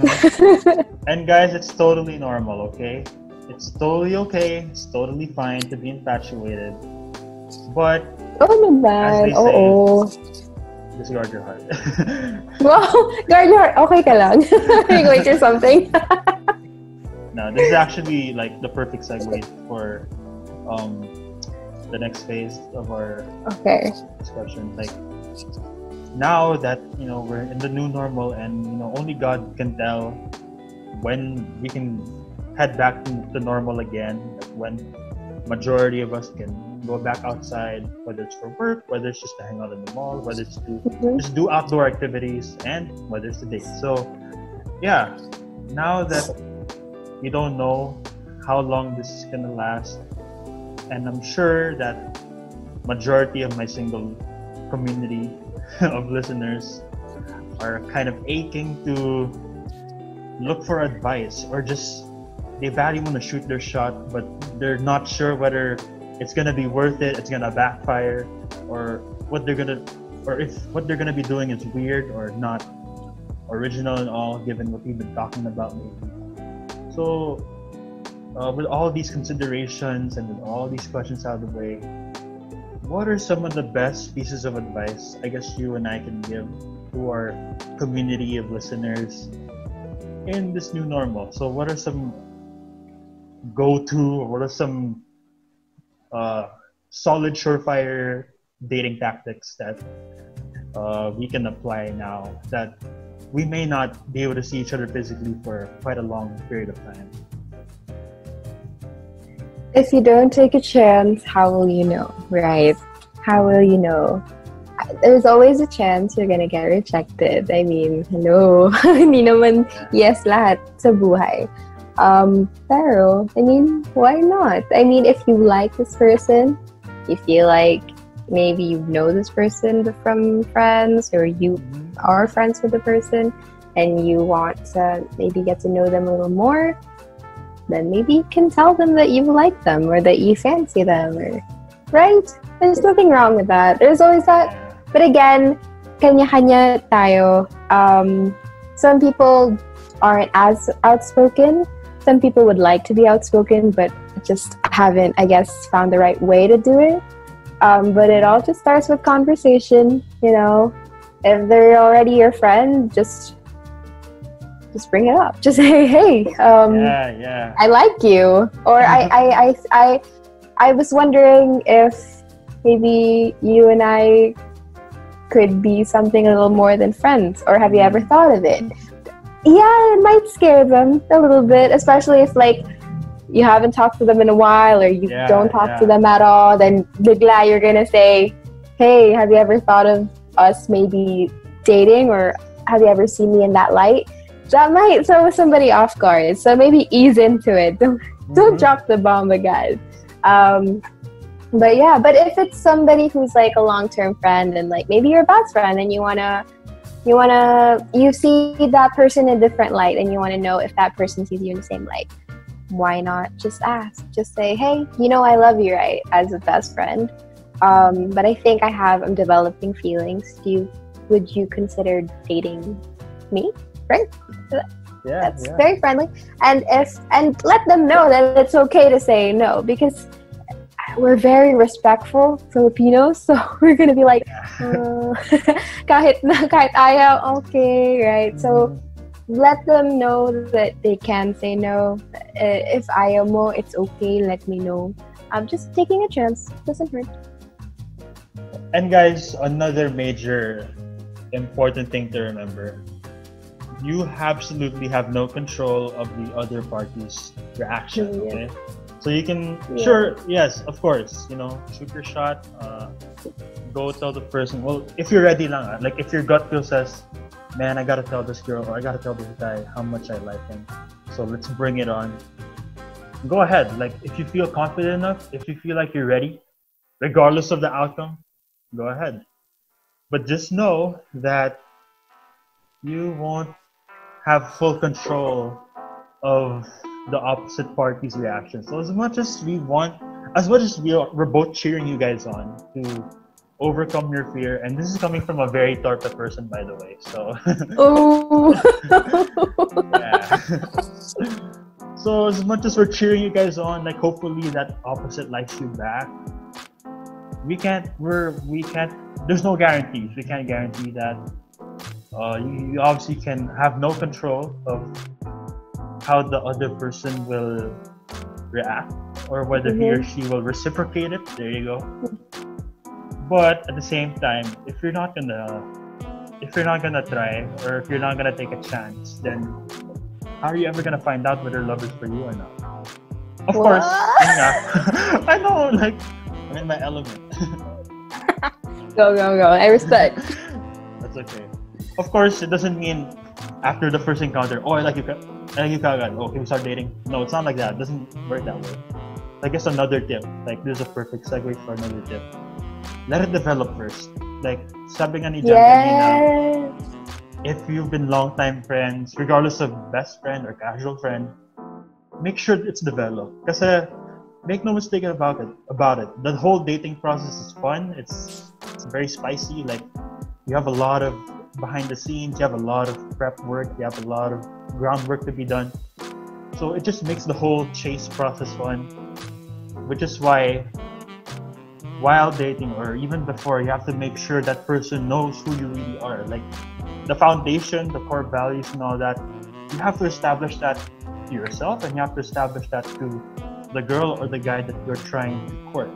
And guys, it's totally normal, okay? It's totally okay. It's totally fine to be infatuated. But as they say, just guard your heart. Wow, guard your heart. Okay ka lang. You're going through something. No, this is actually like the perfect segue for the next phase of our discussion. Like now that we're in the new normal, and only God can tell when we can head back to normal again. Like when majority of us can go back outside, whether it's for work, whether it's just to hang out in the mall, whether it's to just do outdoor activities, and whether it's to date. So yeah, now that we don't know how long this is gonna last, and I'm sure that majority of my single community of listeners are kind of aching to look for advice, or just they badly want to shoot their shot, but they're not sure whether it's gonna be worth it, it's gonna backfire, or if what they're gonna be doing is weird or not original and all, given what we've been talking about lately. So with all these considerations and with all these questions out of the way, what are some of the best pieces of advice I guess you and I can give to our community of listeners in this new normal? So what are some go-to, or what are some solid, surefire dating tactics that we can apply now that we may not be able to see each other physically for quite a long period of time? If you don't take a chance, how will you know, right? How will you know? There's always a chance you're gonna get rejected. I mean, hello. Hindi naman yes lahat sa buhay. Pero, I mean, why not? I mean, if you like this person, you feel like maybe you know this person from friends, or you are friends with the person, and you want to maybe get to know them a little more, then maybe you can tell them that you like them or that you fancy them, right? There's nothing wrong with that. There's always that. But again, kanya-kanya tayo. Some people aren't as outspoken. Some people would like to be outspoken, but just haven't, I guess, found the right way to do it. But it all just starts with conversation, If they're already your friend, just bring it up. Just say, hey, I like you. Or I was wondering if maybe you and I could be something a little more than friends. Or have you ever thought of it? Yeah, it might scare them a little bit, especially if like you haven't talked to them in a while, or you don't talk to them at all. Then bigla you're gonna say, hey, have you ever thought of us maybe dating, or have you ever seen me in that light? That might throw somebody off guard. So maybe ease into it. Don't drop the bomb again. But if it's somebody who's like a long-term friend, and like maybe your best friend, and you see that person in a different light, and you want to know if that person sees you in the same light, why not just ask? Just say, hey, I love you, right, as a best friend. But I think I'm developing feelings. Would you consider dating me? Right? That's very friendly. And let them know that it's okay to say no, because we're very respectful Filipinos, so we're gonna be like, kahit ayaw, okay, right? So let them know that they can say no. If ayaw mo, it's okay, let me know. Just taking a chance doesn't hurt. And guys, another major important thing to remember: you absolutely have no control of the other party's reaction. Okay, so you can yes, of course, shoot your shot. Go tell the person. Well, if you're ready lang, like if your gut feel says, man, I gotta tell this girl or I gotta tell this guy how much I like him. So let's bring it on. Go ahead. Like if you feel confident enough, if you feel like you're ready, regardless of the outcome, go ahead. But just know that you won't have full control of the opposite party's reaction. So as much as we're both cheering you guys on to overcome your fear, and this is coming from a very torpe person, by the way. So yeah. So as much as we're cheering you guys on, like hopefully that opposite likes you back. We can't. There's no guarantees. We can't guarantee that. You obviously can have no control of how the other person will react or whether he or she will reciprocate it. There you go. But at the same time, if you're not gonna try, or if you're not gonna take a chance, then how are you ever gonna find out whether love is for you or not? Of course, I know, like I'm in my element. Go. I respect. That's okay. Of course, it doesn't mean after the first encounter, I like you kagad. Okay, we start dating. No, it's not like that. It doesn't work that way. I guess another tip, like this is a perfect segue for another tip. Let it develop first. Like sabi nga ni Jan kanina, if you've been long-time friends, regardless of best friend or casual friend, make sure it's developed. Kasi make no mistake about it. The whole dating process is fun. It's very spicy. Like you have a lot of behind the scenes, you have a lot of prep work, you have a lot of groundwork to be done. So it just makes the whole chase process fun. Which is why while dating or even before, you have to make sure that person knows who you really are. Like the foundation, the core values and all that, you have to establish that to yourself and you have to establish that to the girl or the guy that you're trying to court.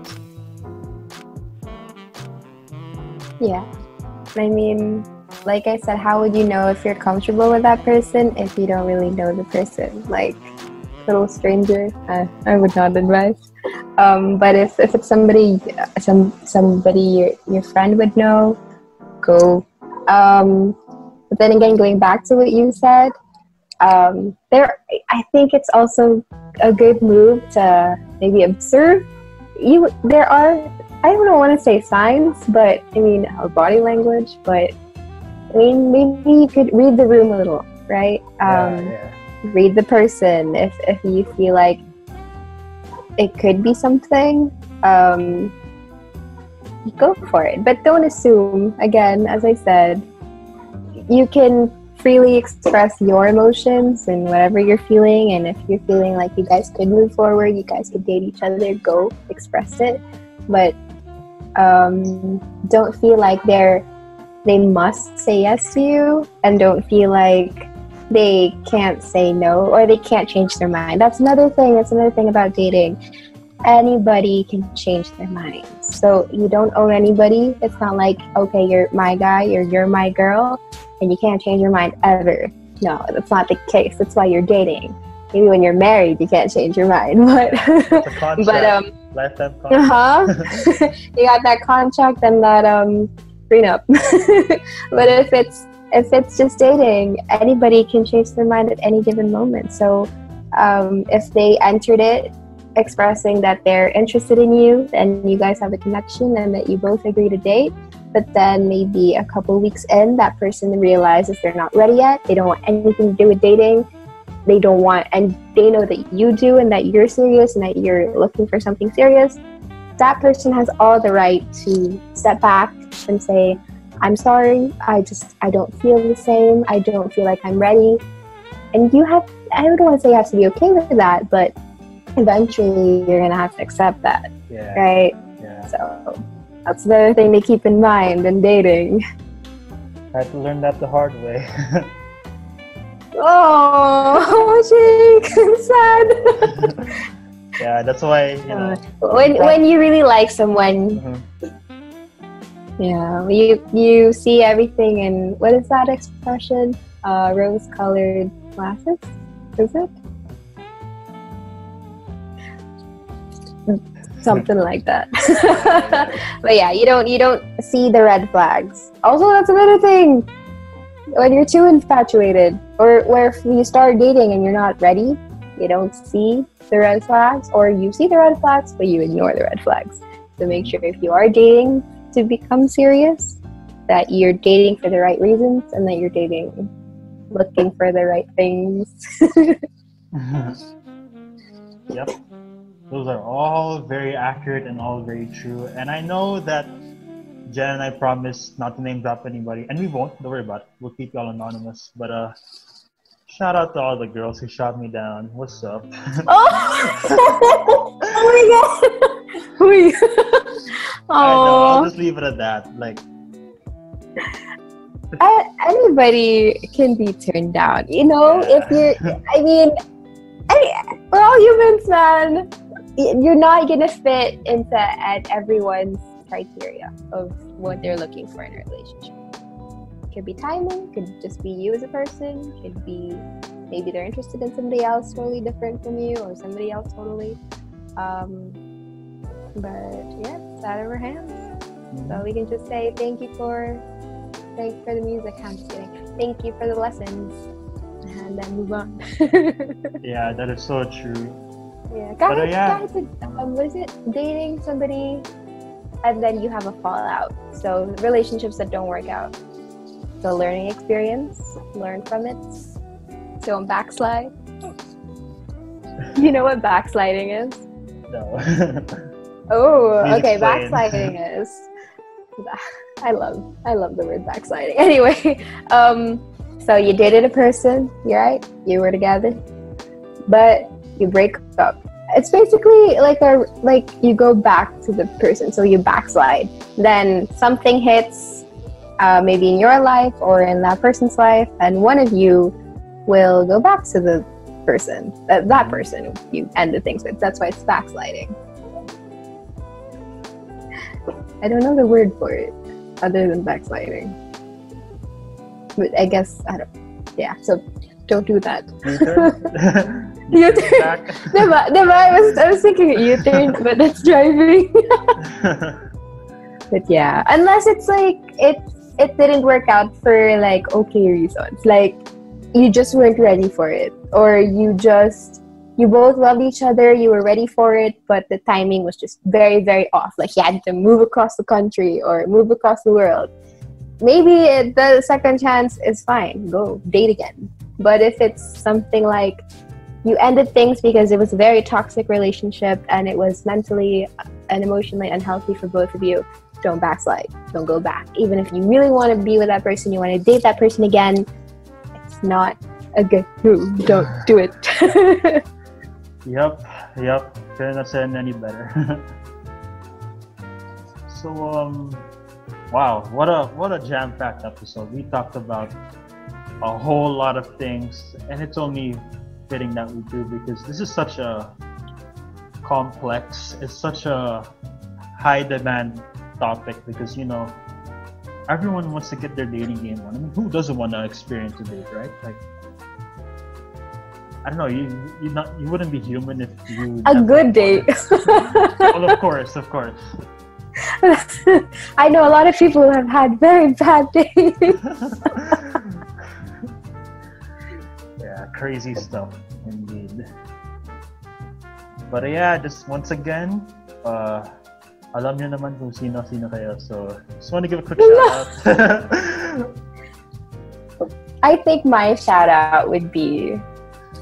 Yeah. I mean, like I said, how would you know if you're comfortable with that person if you don't really know the person? Like, little stranger, I would not advise. But if it's somebody your friend would know, go. But then again, going back to what you said, I think it's also a good move to maybe observe. There are, I don't want to say signs, but I mean body language. But I mean, maybe you could read the room a little, right? Read the person. If you feel like it could be something, go for it. But don't assume. Again, as I said, you can freely express your emotions and whatever you're feeling. And if you're feeling like you guys could move forward, you guys could date each other, go express it. But don't feel like they must say yes to you, and don't feel like they can't say no or they can't change their mind. That's another thing about dating. Anybody can change their mind. So you don't own anybody. It's not like, okay, you're my guy or you're my girl and you can't change your mind ever. No, that's not the case. That's why you're dating. Maybe when you're married, you can't change your mind. But lifetime contract. You got that contract and that prenup. But if it's just dating, anybody can change their mind at any given moment. So if they entered it expressing that they're interested in you and you guys have a connection and that you both agree to date, but then maybe a couple weeks in, that person realizes they're not ready yet, they don't want anything to do with dating, they know that you do and that you're serious and that you're looking for something serious, that person has all the right to step back and say, I'm sorry, I don't feel the same, I don't feel like I'm ready. And I don't want to say you have to be okay with that, but eventually you're going to have to accept that, right? Yeah. So that's the other thing to keep in mind in dating. I had to learn that the hard way. Oh, Jake, I'm sad. Yeah, that's why, when you really like someone, you see everything in, what is that expression? rose-colored glasses. Is it? Something like that. But yeah, you don't see the red flags. Also, that's another thing. When you're too infatuated, or where if you start dating and you're not ready, you don't see the red flags, or you see the red flags but you ignore the red flags. So make sure if you are dating to become serious, that you're dating for the right reasons and that you're dating looking for the right things. Yep. Those are all very accurate and all very true. And I know that Jen and I promised not to name drop anybody, and we won't. Don't worry about it. We'll keep y'all anonymous. But shout out to all the girls who shot me down. What's up? Oh, oh my god! I know. I'll just leave it at that. Like, anybody can be turned down. You know, Yeah. if you're. I mean, we're all humans, man. You're not gonna fit into everyone's criteria of what they're looking for in a relationship. Could be timing, could just be you as a person, could be maybe they're interested in somebody else totally different from you, or somebody else totally. But yeah, it's out of our hands. So we can just say thank you for the music. I'm just kidding. Thank you for the lessons, and then move on. yeah, that is so true. Yeah, But, guys, what is it? Dating somebody and then you have a fallout. So relationships that don't work out. So learning experience, learn from it. Don't backslide. You know what backsliding is? No. Oh, Please okay. explain. Backsliding is. I love the word backsliding. Anyway, so you dated a person, you're right? You were together, but you break up. It's basically like you go back to the person, so you backslide. Then something hits, maybe in your life or in that person's life, and one of you will go back to the person, that person you ended things with. That's why it's backsliding. I don't know the word for it other than backsliding, but I guess I don't. Yeah, so don't do that. U-turn. I was thinking U-turn, but that's driving. But yeah, unless it's like it didn't work out for like okay reasons, like you just weren't ready for it, or you both loved each other, you were ready for it, but the timing was just very, very off. Like you had to move across the country or move across the world. Maybe the second chance is fine. Go date again. But if it's something like you ended things because it was a very toxic relationship and it was mentally and emotionally unhealthy for both of you, don't backslide. Don't go back. Even if you really want to be with that person, you want to date that person again, it's not a good move. Don't do it. Yep. Couldn't have said any better. So, wow, what a jam-packed episode. We talked about a whole lot of things, and it's only fitting that we do, because this is such a complex, it's such a high-demand topic, because, you know, everyone wants to get their dating game on. I mean, who doesn't want to experience a date, right? Like, I don't know, you wouldn't be human if you... A good date. Well, of course. I know a lot of people have had very bad days. Yeah, crazy stuff indeed. But yeah, just once again, alam nyo naman kung sino kayo. So, just want to give a quick shout out. I think my shout out would be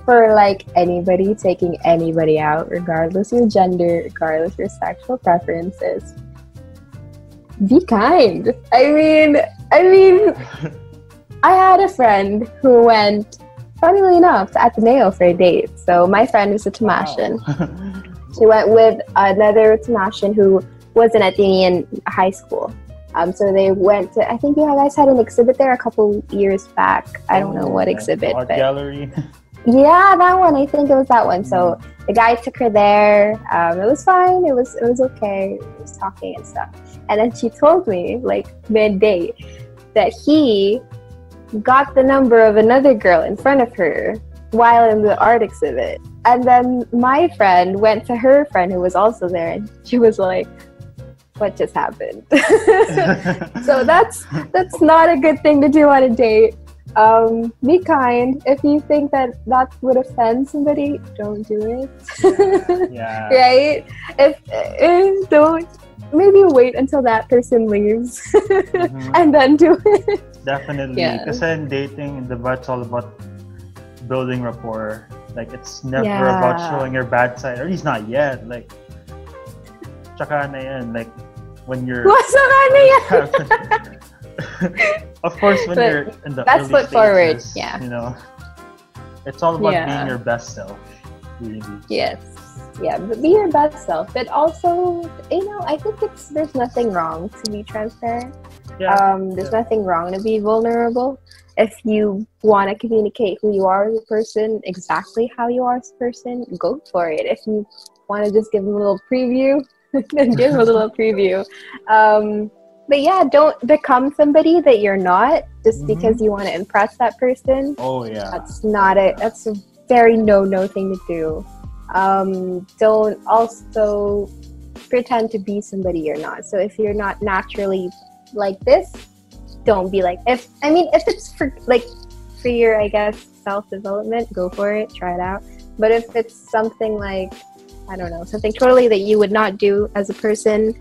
for like anybody taking anybody out, regardless of your gender, regardless of your sexual preferences. Be kind. I mean, I had a friend who went, funnily enough, to Ateneo for a date. So my friend was a Tomasian. Wow. She went with another Tomasian who was an Atenean high school. So they went to, I think you guys had an exhibit there a couple years back. I don't know what exhibit. Art gallery. Yeah, that one. I think it was that one. So the guy took her there. It was fine. It was okay. He was talking and stuff. And then she told me, like midday, that he got the number of another girl in front of her while in the art exhibit. And then my friend went to her friend who was also there, and she was like, what just happened? So that's not a good thing to do on a date. Be kind. If you think that would offend somebody, don't do it. Yeah. Right? If don't, maybe wait until that person leaves and then do it. Definitely. Because in dating, it's all about building rapport. Like, it's never about showing your bad side, or at least not yet. Like, tsaka na yan. Like, when you're... Of course, when you're in the that's early foot forward. stages, Yeah. you know, it's all about being your best self. Really. Yes. Yeah, but be your best self. But also, you know, I think there's nothing wrong to be transparent. Yeah. There's nothing wrong to be vulnerable. If you want to communicate who you are as a person, exactly how you are as a person, go for it. If you want to just give them a little preview, then give them a little preview. But yeah, don't become somebody that you're not just because you want to impress that person. Oh yeah. That's a very no thing to do. Don't also pretend to be somebody you're not. So if you're not naturally like this, don't be like, if it's for your, I guess, self-development, go for it, try it out. But if it's something like, I don't know, something totally that you would not do as a person,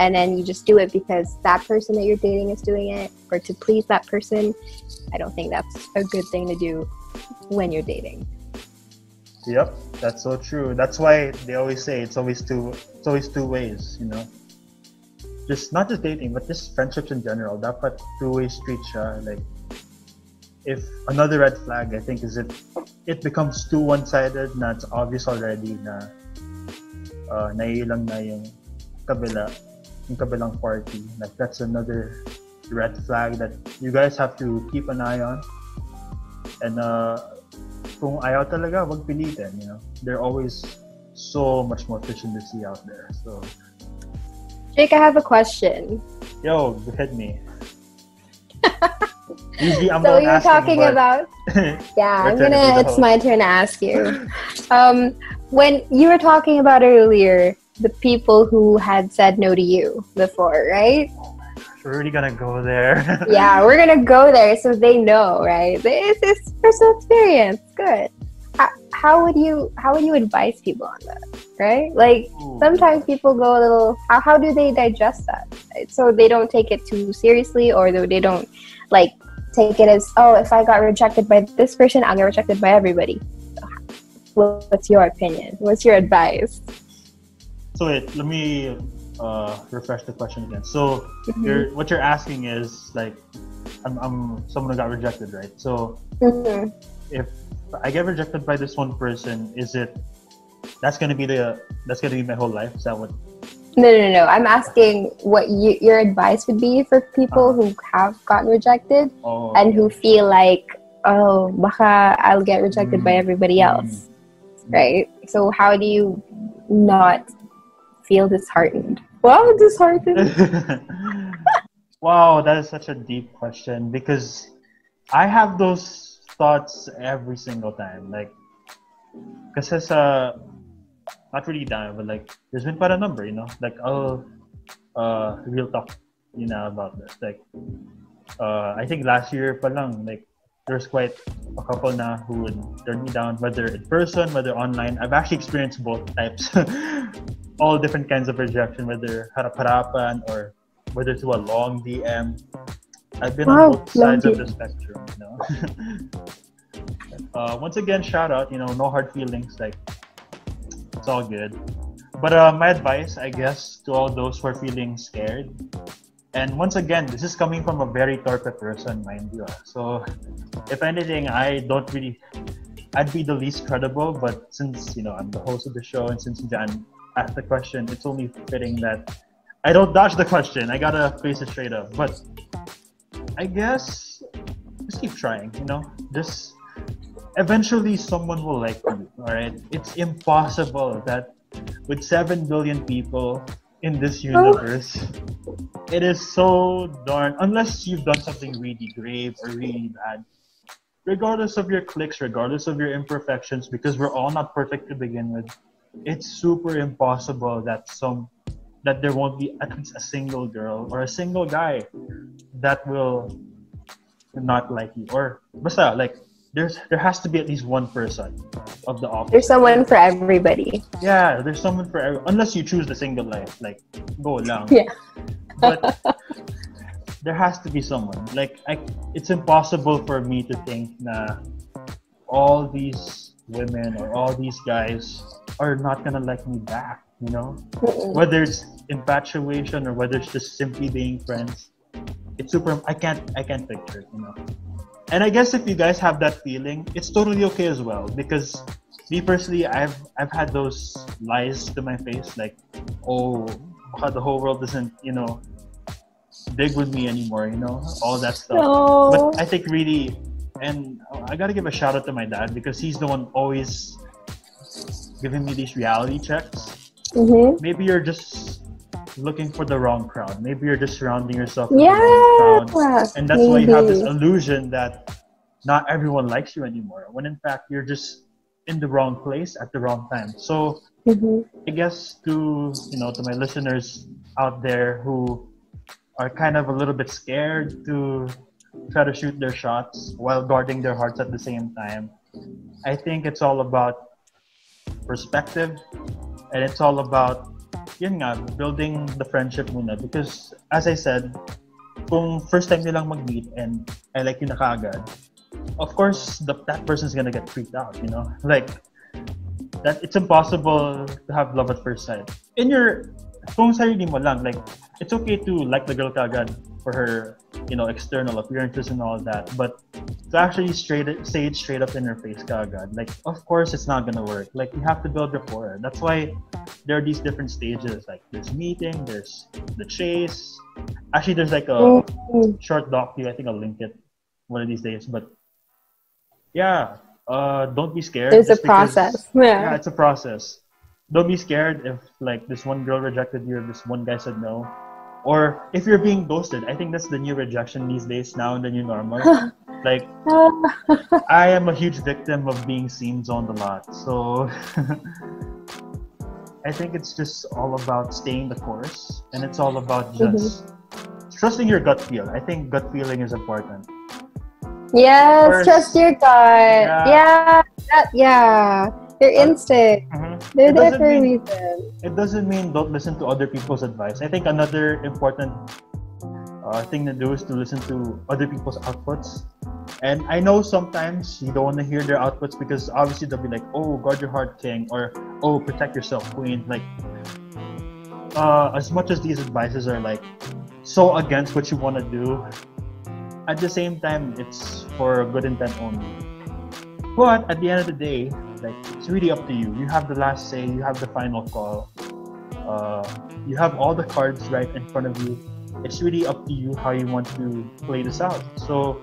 and then you just do it because that person that you're dating is doing it, or to please that person, I don't think that's a good thing to do when you're dating. Yep, that's so true. That's why they always say it's always two ways, you know. Just not just dating, but just friendships in general. Dapat two-way street siya. Like, if another red flag, I think, is it becomes too one-sided, na it's obvious already na naiilang na yung kabilang party. Like, that's another red flag that you guys have to keep an eye on. And kung ayaw talaga, wag pilitin, you know. There are always so much more fish in the sea out there. So, Jake, I have a question. Yo, hit me. Usually I'm so not you're asking, talking but... about it's my turn to ask you. When you were talking about earlier the people who had said no to you before, right? We're already gonna go there. Yeah, we're gonna go there so they know, right? It's personal experience. Good. How would you advise people on that, right? Like, sometimes people go a little, how do they digest that? Right? So they don't take it too seriously, or they don't like take it as, oh, if I got rejected by this person, I'll get rejected by everybody. So what's your opinion? What's your advice? So wait, let me refresh the question again. So what you're asking is, like, I'm someone who got rejected, right? So if I get rejected by this one person, that's gonna be my whole life? Is that what? No. I'm asking what your advice would be for people who have gotten rejected and who feel like, oh, baka I'll get rejected by everybody else, right? So how do you not feel disheartened? Wow, disheartened. Wow, that is such a deep question, because I have those thoughts every single time. Like, because it's not really dime, but like, there's been quite a number, you know. Like, I'll real talk, you know, about this. Like, I think last year pa lang, like, there's quite a couple na who would turn me down, whether in person, whether online. I've actually experienced both types. All different kinds of rejection, whether harap-harapan or whether through a long DM. I've been on both sides of the spectrum, you know. Once again, shout out, you know, no hard feelings, like, it's all good. But my advice, I guess, to all those who are feeling scared, and once again, this is coming from a very torpe person, mind you. So, if anything, I'd be the least credible, but since, you know, I'm the host of the show, and since Jan asked the question, it's only fitting that I don't dodge the question. I gotta face it straight up. But I guess just keep trying, you know. Just eventually someone will like you, alright? It's impossible that with 7 billion people in this universe, it is so darn, unless you've done something really grave or really bad, regardless of your clicks, regardless of your imperfections, because we're all not perfect to begin with, it's super impossible that there won't be at least a single girl or a single guy that will not like you. Or basta, like there has to be at least one person of the opposite. There's someone for everybody. Yeah, there's someone for everyone. Unless you choose the single life, like go lang. Yeah. But there has to be someone. Like it's impossible for me to think na all these women or all these guys are not gonna like me back. You know, whether it's infatuation or whether it's just simply being friends. It's super. I can't picture it. You know. And I guess if you guys have that feeling, it's totally okay as well. Because me personally, I've had those lies to my face, like, oh, the whole world doesn't, dig with me anymore, all that stuff. No. But I think really, and I gotta give a shout out to my dad because he's the one always giving me these reality checks. Mm-hmm. Maybe you're just looking for the wrong crowd. Maybe you're just surrounding yourself with the wrong crowd. And that's why you have this illusion that not everyone likes you anymore. When in fact, you're just in the wrong place at the wrong time. So I guess to my listeners out there who are kind of a little bit scared to try to shoot their shots while guarding their hearts at the same time, I think it's all about perspective, and it's all about building the friendship muna. Because as I said, kung first time nilang mag-meet and I like you na kaagad, of course that person's gonna get freaked out, like that. It's impossible to have love at first sight. Kung sarili mo lang, like it's okay to like the girl kaagad for her external appearances and all that, but to actually say it straight up in her face kaagad, like of course it's not gonna work. Like you have to build rapport. That's why there are these different stages. Like there's meeting, there's the chase. Actually, there's like a short docu. I think I'll link it one of these days. But yeah, don't be scared. There's a process. Yeah, it's a process. Don't be scared if like this one girl rejected you or this one guy said no. Or if you're being ghosted. I think that's the new rejection these days now and the new normal. Like, I am a huge victim of being scene zoned a lot. So I think it's just all about staying the course. And it's all about just trusting your gut feel. I think gut feeling is important. Yes, trust your gut. Yeah. Your instinct. They're there for a reason. It doesn't mean don't listen to other people's advice. I think another important thing to do is to listen to other people's outputs. And I know sometimes you don't want to hear their outputs because obviously they'll be like, oh, guard your heart, king, or oh, protect yourself, queen. Like, as much as these advices are like so against what you want to do, at the same time, it's for good intent only. But at the end of the day, like it's really up to you. You have the last say. You have the final call. You have all the cards right in front of you. It's really up to you how you want to play this out. So,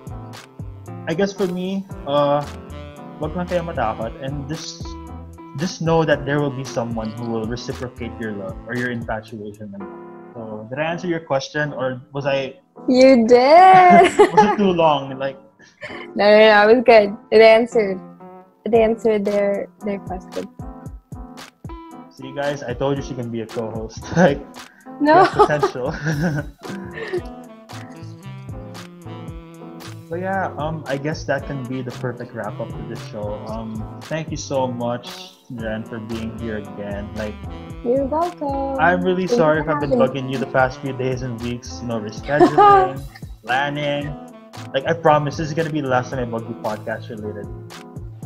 I guess for me, wag lang kayo matakot and just know that there will be someone who will reciprocate your love or your infatuation. So, did I answer your question or was I? You did. Was it too long? Like. No, it was good. It answered their question. See, guys, I told you she can be a co-host. Like, no potential. But yeah, I guess that can be the perfect wrap up to this show. Thank you so much, Jen, for being here again. Like, you're welcome. I'm really sorry if I've been bugging you the past few days and weeks. Rescheduling, planning. Like, I promise this is gonna be the last time I bug you podcast related.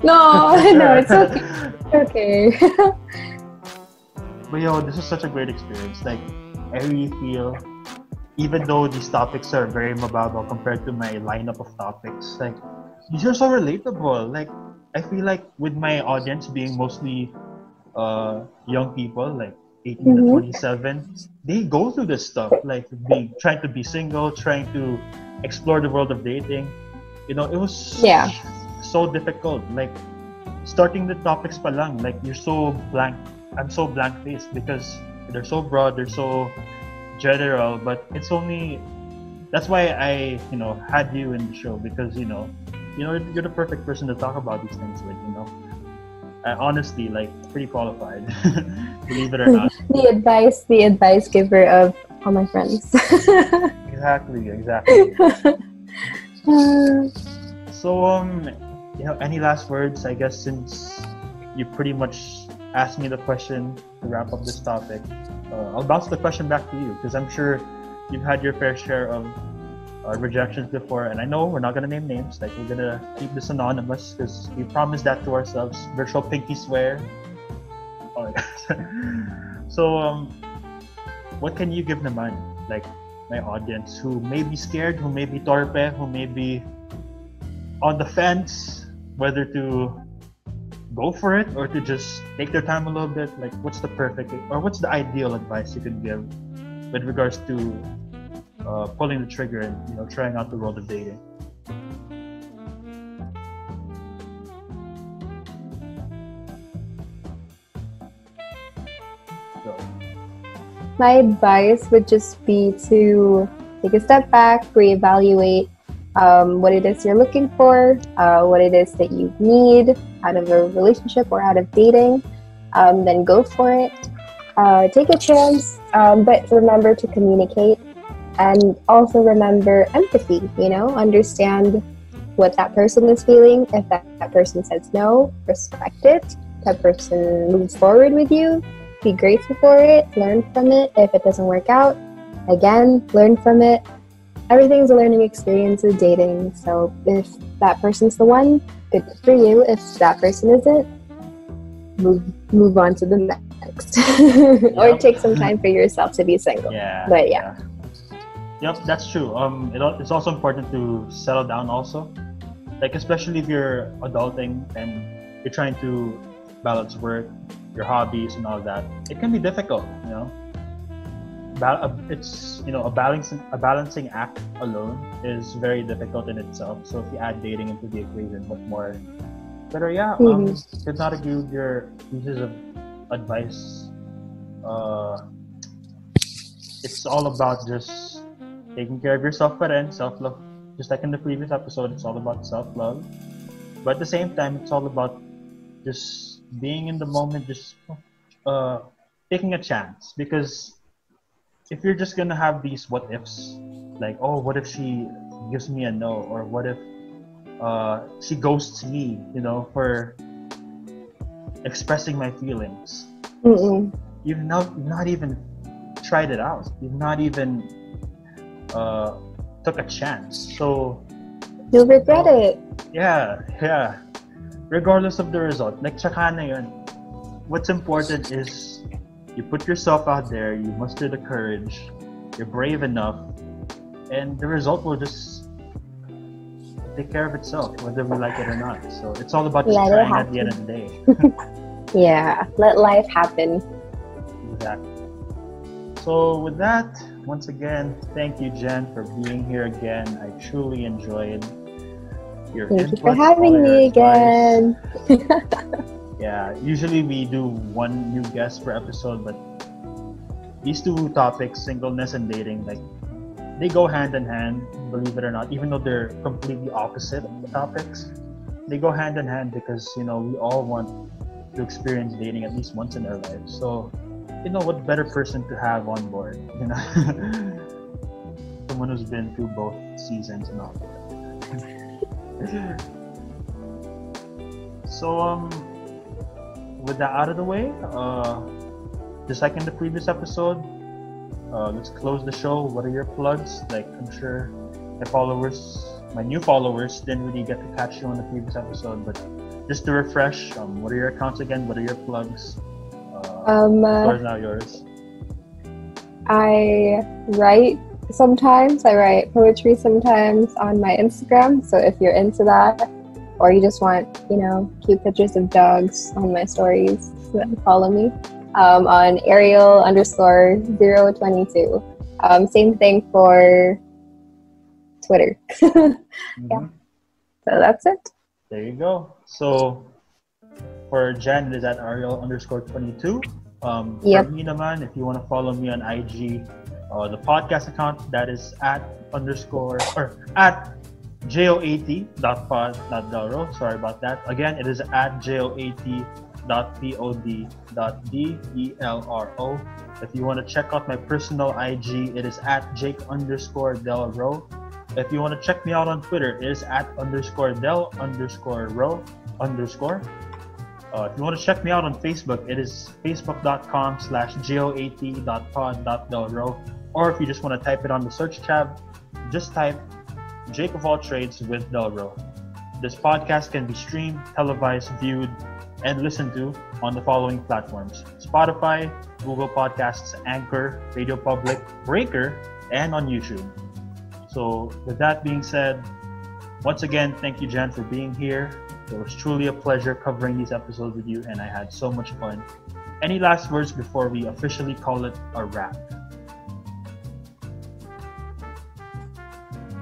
No, it's okay. Okay. But this is such a great experience. Like, I really feel, even though these topics are very mababaw compared to my lineup of topics, like, these are so relatable. Like, I feel like with my audience being mostly young people, like 18 to 27, they go through this stuff. Like, trying to be single, trying to explore the world of dating. It was so difficult. Like, starting the topics pa lang, like, you're so blank. I'm so blank-faced because they're so broad, they're so general, but it's only that's why I had you in the show, because you're the perfect person to talk about these things with. Honestly, like, pretty qualified, believe it or not. The advice giver of all my friends. Exactly. Uh, So, any last words? I guess since you pretty much asked me the question to wrap up this topic, I'll bounce the question back to you, because I'm sure you've had your fair share of rejections before, and I know we're not gonna name names. Like, we're gonna keep this anonymous because we promised that to ourselves. Virtual pinky swear. Oh my gosh. So, what can you give naman, like, my audience who may be scared, who may be torpe, who may be on the fence whether to go for it or to just take their time a little bit? Like, what's the perfect or what's the ideal advice you could give with regards to pulling the trigger and trying out the world of dating? So, my advice would just be to take a step back, reevaluate what it is you're looking for, what it is that you need out of a relationship or out of dating. Then go for it. Take a chance, but remember to communicate, and also remember empathy. Understand what that person is feeling. If that person says no, respect it. That person moves forward with you, be grateful for it, learn from it. If it doesn't work out, again, learn from it. Everything's a learning experience with dating. So if that person's the one, good for you. If that person isn't, move on to the next. Or take some time for yourself to be single. But yeah. Yep, that's true. It's also important to settle down also. Like, especially if you're adulting and you're trying to balance work, your hobbies and all that. It can be difficult, It's a balancing act alone is very difficult in itself. So if you add dating into the equation, what more? But could not agree with your pieces of advice. It's all about just taking care of yourself, and self-love. Just like in the previous episode, it's all about self-love. But at the same time, it's all about just being in the moment, just taking a chance. Because if you're just gonna have these what ifs, like, oh, what if she gives me a no, or what if she ghosts me, for expressing my feelings. You've not even tried it out. You've not even took a chance. So you'll regret it. Yeah. Regardless of the result, like, tsaka na yun. What's important is you put yourself out there, you muster the courage, you're brave enough, and the result will just take care of itself, whether we like it or not. So it's all about just trying at the end of the day. Yeah, let life happen. Exactly. So with that, once again, thank you, Jen, for being here again. I truly enjoyed your input. Thank you for having me again. Yeah, usually we do one new guest per episode, but these two topics, singleness and dating, like, they go hand in hand, believe it or not. Even though they're completely opposite topics, they go hand in hand because, we all want to experience dating at least once in our lives. So, what better person to have on board, Someone who's been through both seasons and all that. So, with that out of the way, just like in the previous episode, let's close the show. What are your plugs? Like, I'm sure my new followers didn't really get to catch you on the previous episode, but just to refresh, what are your accounts again? What are your plugs? The floor is now yours. I write sometimes. I write poetry sometimes on my Instagram. So if you're into that, or you just want, cute pictures of dogs on my stories, then follow me on Ariel_022. Same thing for Twitter. Yeah. So that's it. There you go. So for Jen, it is at Ariel_22. Yep. For me naman, if you want to follow me on IG, The podcast account, that is at underscore or at JOAT.pod.delro. Sorry about that. Again, it is at JOAT.pod.delro. If you want to check out my personal IG, it is at Jake_Del_Ro. If you want to check me out on Twitter, it is at _Del_Ro_. If you want to check me out on Facebook, it is facebook.com/JOAT.pod.delro. Or if you just want to type it on the search tab, just type Jake of All Trades with Delro. This podcast can be streamed, televised, viewed, and listened to on the following platforms: Spotify, Google Podcasts, Anchor, Radio Public, Breaker, and on YouTube. So with that being said, once again, thank you, Jen, for being here. It was truly a pleasure covering these episodes with you, and I had so much fun. Any last words before we officially call it a wrap?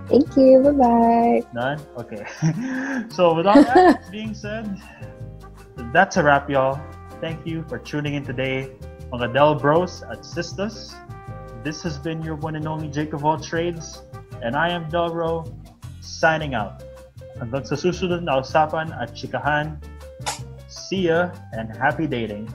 Thank you. Bye-bye. None? Okay. So with all that being said, that's a wrap, y'all. Thank you for tuning in today, mga Del Bros at Sisters. This has been your one and only Jake of All Trades, and I am Delro, signing out. Hanggang sa susunod na usapan at chikahan, see ya and happy dating.